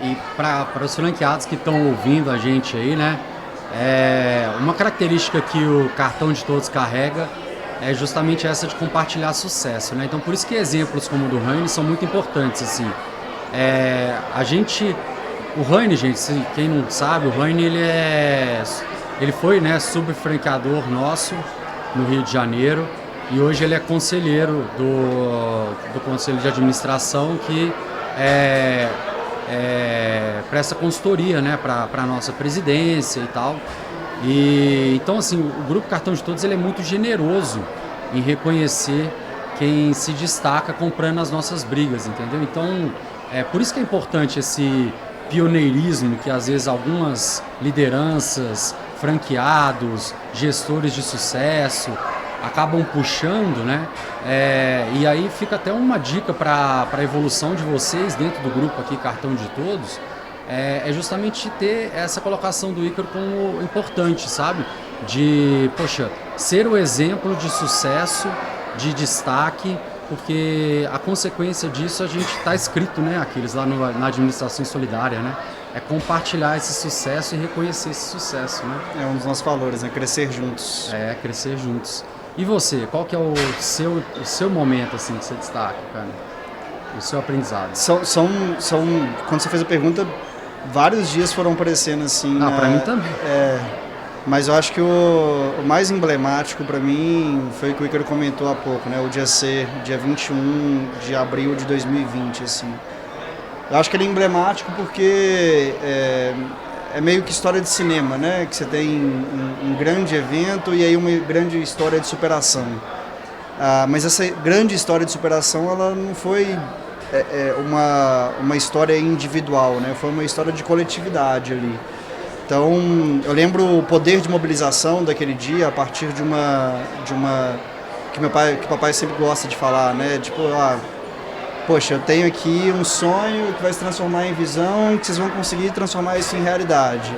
[SPEAKER 1] E para os franqueados que estão ouvindo a gente aí, né? Uma característica que o cartão de todos carrega é justamente essa de compartilhar sucesso, né? Então, por isso que exemplos como o do Rainer são muito importantes, assim. O Rainer, gente, quem não sabe, o Rainer, ele foi, né, subfranqueador nosso no Rio de Janeiro. E hoje ele é conselheiro do Conselho de Administração, que presta consultoria, né, para a nossa presidência e tal. Então, assim, o Grupo Cartão de Todos, ele é muito generoso em reconhecer quem se destaca comprando as nossas brigas, entendeu? Então, por isso que é importante esse pioneirismo que às vezes algumas lideranças, franqueados, gestores de sucesso acabam puxando, né? E aí fica até uma dica para a evolução de vocês dentro do grupo aqui, Cartão de Todos, é justamente ter essa colocação do Ícaro como importante, sabe? De, ser o exemplo de sucesso, de destaque, porque a consequência disso a gente está escrito, né, Aquiles, lá na administração solidária, né? É compartilhar esse sucesso e reconhecer esse sucesso, né?
[SPEAKER 3] É um dos nossos valores, né? Crescer juntos.
[SPEAKER 1] Crescer juntos. E você, qual que é o seu momento, assim, que você destaca, cara? O seu aprendizado?
[SPEAKER 3] Quando você fez a pergunta, vários dias foram aparecendo, assim...
[SPEAKER 1] Pra mim também.
[SPEAKER 3] Mas eu acho que o mais emblemático para mim foi o que o Ícaro comentou há pouco, né? O dia 21 de abril de 2020, assim. Eu acho que ele é emblemático porque é meio que história de cinema, né? Que você tem um grande evento e aí uma grande história de superação. Mas essa grande história de superação, ela não foi uma história individual, né? Foi uma história de coletividade ali. Então, eu lembro o poder de mobilização daquele dia a partir de uma que papai sempre gosta de falar, né? Tipo, poxa, eu tenho aqui um sonho que vai se transformar em visão e que vocês vão conseguir transformar isso em realidade.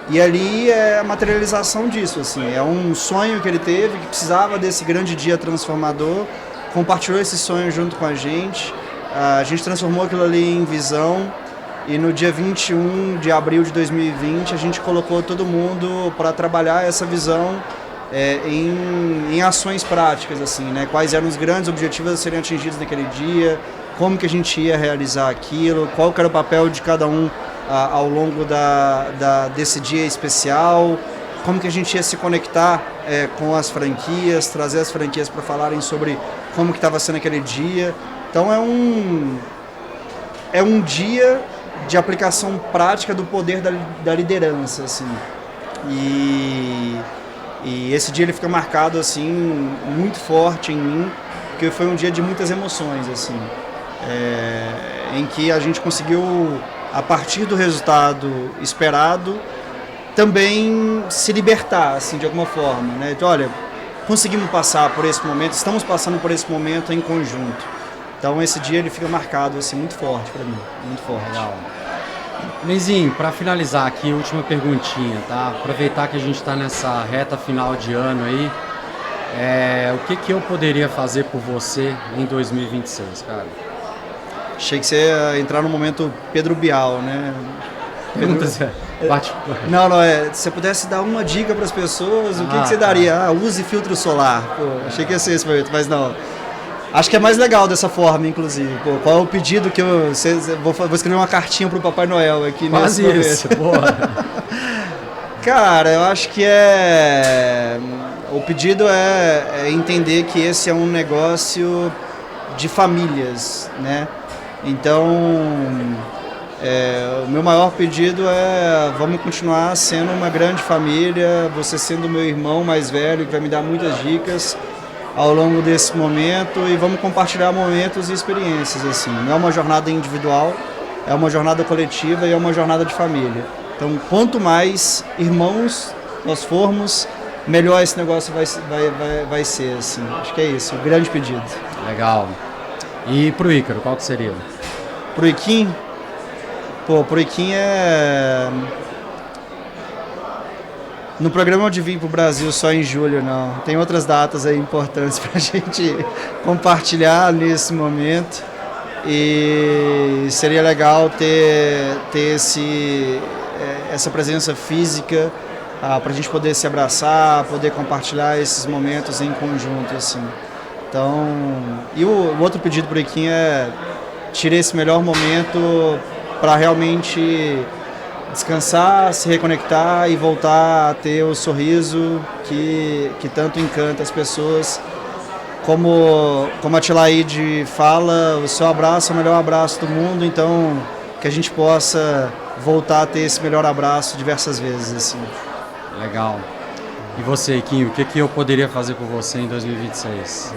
[SPEAKER 3] E ali é a materialização disso, assim, é um sonho que ele teve, que precisava desse grande dia transformador, compartilhou esse sonho junto com a gente transformou aquilo ali em visão e no dia 21 de abril de 2020 a gente colocou todo mundo para trabalhar essa visão em ações práticas, assim, né? Quais eram os grandes objetivos a serem atingidos naquele dia, como que a gente ia realizar aquilo, qual que era o papel de cada um ao longo desse dia especial, como que a gente ia se conectar com as franquias, trazer as franquias para falarem sobre como que estava sendo aquele dia. Então é um dia de aplicação prática do poder da liderança, assim. E esse dia ele fica marcado assim muito forte em mim, porque foi um dia de muitas emoções, assim, em que a gente conseguiu, a partir do resultado esperado, também se libertar, assim, de alguma forma, né? Então, olha, conseguimos passar por esse momento, estamos passando por esse momento em conjunto. Então esse dia ele fica marcado assim muito forte para mim, muito forte.
[SPEAKER 1] Legal. Lenzinho, para finalizar aqui, última perguntinha, tá? Aproveitar que a gente está nessa reta final de ano aí, o que eu poderia fazer por você em 2026, cara?
[SPEAKER 3] Achei que você ia entrar no momento Pedro Bial, né? Não, se você pudesse dar uma dica para as pessoas, o que você daria? Use filtro solar. Pô, achei que ia ser esse momento, mas não. Acho que é mais legal dessa forma, inclusive. Pô, qual é o pedido que vou escrever uma cartinha pro Papai Noel aqui nesse momento. Quase isso, porra. Cara, eu acho que o pedido é entender que esse é um negócio de famílias, né? Então, o meu maior pedido vamos continuar sendo uma grande família, você sendo meu irmão mais velho, que vai me dar muitas dicas ao longo desse momento, e vamos compartilhar momentos e experiências, assim. Não é uma jornada individual, é uma jornada coletiva e é uma jornada de família. Então, quanto mais irmãos nós formos, melhor esse negócio vai ser, assim. Acho que é isso, o grande pedido.
[SPEAKER 1] Legal. E pro Ícaro, qual que seria?
[SPEAKER 3] Pro Iquim? Pô, pro Iquim no programa de vir pro Brasil só em julho, não. Tem outras datas aí importantes pra gente compartilhar nesse momento. E seria legal ter essa presença física pra gente poder se abraçar, poder compartilhar esses momentos em conjunto, assim. Então, e o outro pedido pro Iquim tire esse melhor momento para realmente descansar, se reconectar e voltar a ter o sorriso que tanto encanta as pessoas. Como a Tilaide fala, o seu abraço é o melhor abraço do mundo, então que a gente possa voltar a ter esse melhor abraço diversas vezes, assim.
[SPEAKER 1] Legal. E você, Iquinho, o que eu poderia fazer por você em 2026?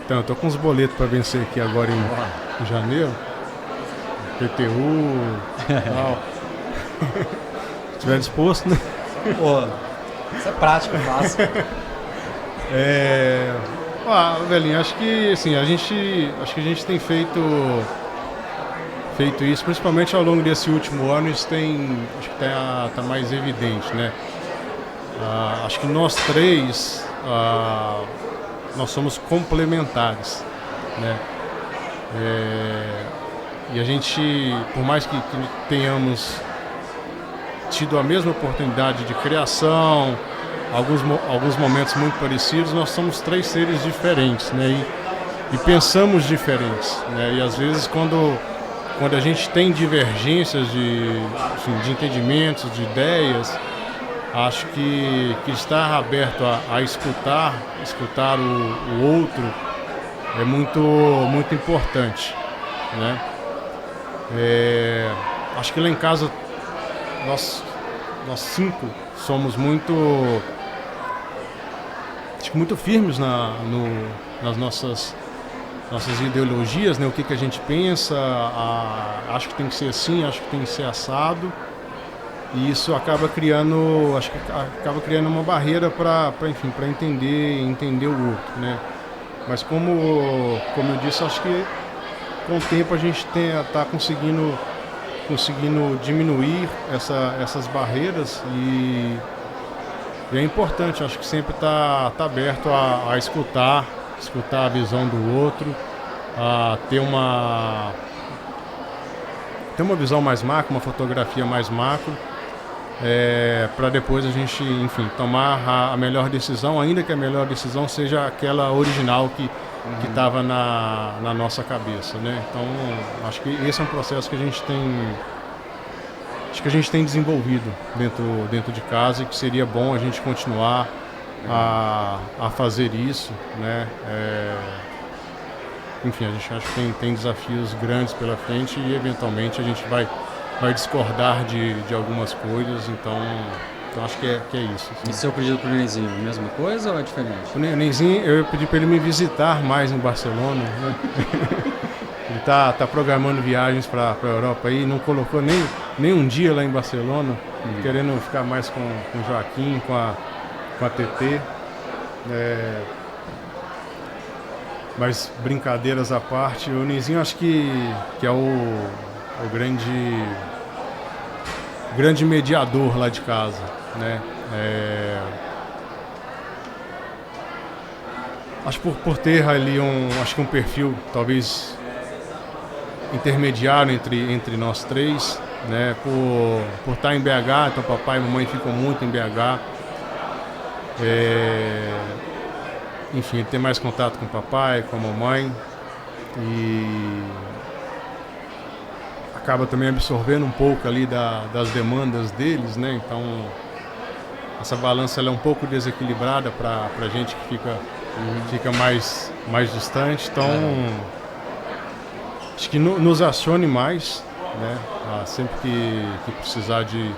[SPEAKER 2] Então, eu tô com uns boletos para vencer aqui agora em janeiro. PTU, tal. Se estiver disposto, né?
[SPEAKER 1] Pô, isso é prático, fácil.
[SPEAKER 2] Velhinho, acho que assim, a gente tem feito isso, principalmente ao longo desse último ano, isso acho que tá mais evidente, né? Acho que nós três, nós somos complementares, né? E a gente, por mais que tenhamos tido a mesma oportunidade de criação, alguns momentos muito parecidos, nós somos três seres diferentes, né? E pensamos diferentes, né? E às vezes quando a gente tem divergências de entendimentos, de ideias, acho que estar aberto a escutar o outro é muito, muito importante, né? Acho que lá em casa nós 5 somos muito firmes nas nossas ideologias, né? O que a gente pensa, acho que tem que ser assim, acho que tem que ser assado. E isso acaba criando uma barreira para entender o outro, né? Mas como eu disse, acho que com o tempo a gente está conseguindo diminuir essas barreiras e é importante, acho que sempre tá aberto a escutar a visão do outro, a ter uma visão mais macro, uma fotografia mais macro, para depois a gente, enfim, tomar a melhor decisão, ainda que a melhor decisão seja aquela original que estava na nossa cabeça, né? Então, acho que esse é um processo que a gente tem desenvolvido dentro de casa e que seria bom a gente continuar a fazer isso, né? Enfim, a gente acha que tem desafios grandes pela frente e eventualmente a gente vai discordar de algumas coisas, então acho que é isso. Assim.
[SPEAKER 1] E seu pedido pro Nenzinho, a mesma coisa ou é diferente?
[SPEAKER 2] O Nenzinho, eu pedi para ele me visitar mais em Barcelona, né? Ele tá programando viagens para a Europa aí, não colocou nem um dia lá em Barcelona, querendo ficar mais com o Joaquim, com a TT. Mas brincadeiras à parte, o Nenzinho acho que é o grande mediador lá de casa, né? Acho por ter ali um perfil talvez intermediário entre nós 3, né? Por estar em BH, então papai e mamãe ficam muito em BH. Enfim, ele tem mais contato com o papai, com a mamãe e acaba também absorvendo um pouco ali das demandas deles, né? Então essa balança ela é um pouco desequilibrada para a gente que fica mais distante, então acho que nos acione mais, né? Sempre que precisar de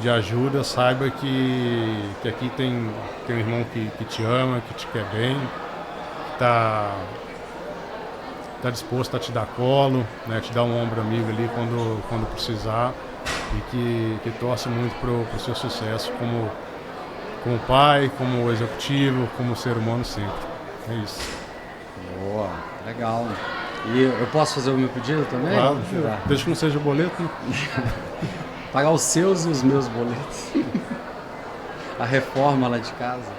[SPEAKER 2] ajuda, saiba que aqui tem um irmão que te ama, que te quer bem, que está disposto a te dar colo, né? Te dar um ombro amigo ali quando precisar e que torce muito pro seu sucesso como pai, como executivo, como ser humano sempre. É isso.
[SPEAKER 1] Boa, legal. E eu posso fazer o meu pedido também?
[SPEAKER 2] Claro, desde que não seja boleto, né?
[SPEAKER 1] Pagar os seus e os meus boletos. A reforma lá de casa.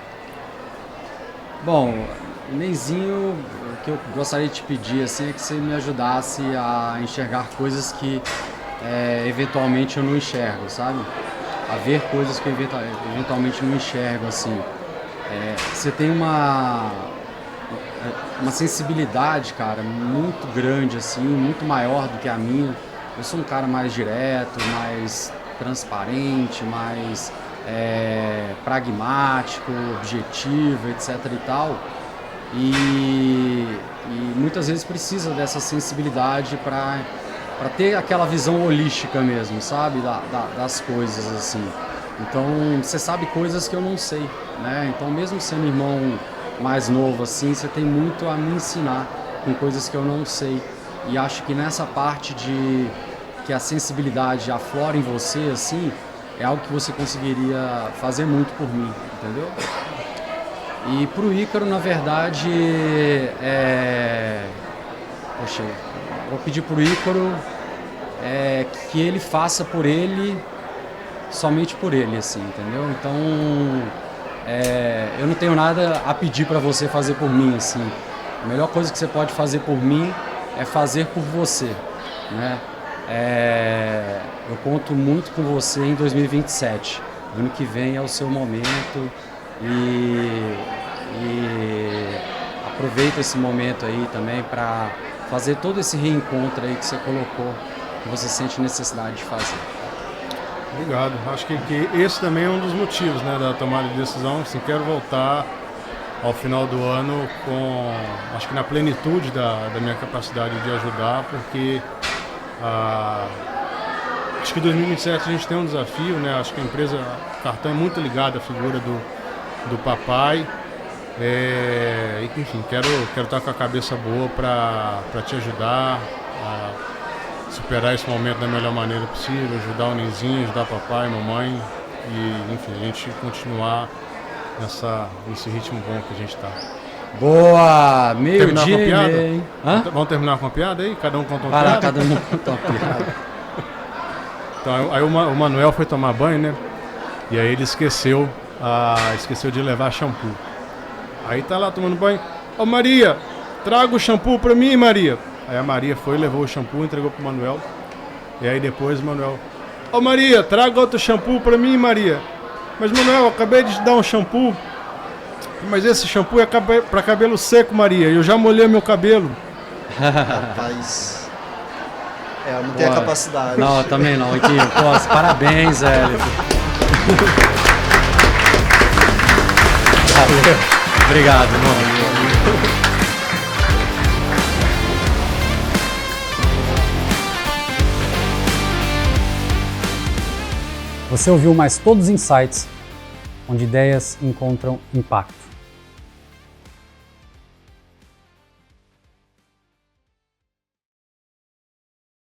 [SPEAKER 1] Bom, Nenzinho, o que eu gostaria de te pedir assim, é que você me ajudasse a enxergar coisas que eventualmente eu não enxergo, sabe? A ver coisas que eu eventualmente não enxergo, assim. Você tem uma sensibilidade, cara, muito grande, assim, muito maior do que a minha. Eu sou um cara mais direto, mais transparente, mais pragmático, objetivo, etc e tal. E muitas vezes precisa dessa sensibilidade para ter aquela visão holística mesmo, sabe, das coisas, assim. Então, você sabe coisas que eu não sei, né? Então, mesmo sendo irmão mais novo, assim, você tem muito a me ensinar com coisas que eu não sei. E acho que nessa parte de que a sensibilidade aflora em você, assim, é algo que você conseguiria fazer muito por mim, entendeu? E pro Ícaro, na verdade, poxa, vou pedir pro Ícaro que ele faça por ele, somente por ele, assim, entendeu? Então, eu não tenho nada a pedir para você fazer por mim, assim. A melhor coisa que você pode fazer por mim é fazer por você, né? Eu conto muito com você em 2027. Ano que vem é o seu momento e aproveita esse momento aí também para fazer todo esse reencontro aí que você colocou, que você sente necessidade de fazer.
[SPEAKER 2] Obrigado. Acho que esse também é um dos motivos, né, da tomada de decisão. Assim, quero voltar ao final do ano acho que na plenitude da minha capacidade de ajudar, porque Acho que em 2027 a gente tem um desafio, né? Acho que a empresa Cartão é muito ligada à figura do papai. E, enfim, quero estar com a cabeça boa para te ajudar a superar esse momento da melhor maneira possível, ajudar o Nenzinho, ajudar papai, mamãe e, enfim, a gente continuar nesse ritmo bom que a gente está.
[SPEAKER 1] Boa! Meio-dia e meia, hein?
[SPEAKER 2] Vamos terminar com uma piada aí? Cada um conta uma
[SPEAKER 1] Vai
[SPEAKER 2] piada?
[SPEAKER 1] lá, cada um conta uma piada.
[SPEAKER 2] Então, aí o Manuel foi tomar banho, né? E aí ele esqueceu de levar shampoo. Aí tá lá tomando banho. Ô Maria, traga o shampoo pra mim, Maria. Aí a Maria foi, levou o shampoo, entregou pro Manuel. E aí depois o Manuel... Ô Maria, traga outro shampoo pra mim, Maria. Mas Manuel, eu acabei de te dar um shampoo. Mas esse shampoo é pra cabelo seco, Maria. Eu já molhei meu cabelo.
[SPEAKER 3] Rapaz. Eu não tenho a capacidade.
[SPEAKER 1] Não, eu também não. Aqui, pô, parabéns, Hélio. Obrigado, mano.
[SPEAKER 4] Você ouviu mais Todos os Insights, onde ideias encontram impacto.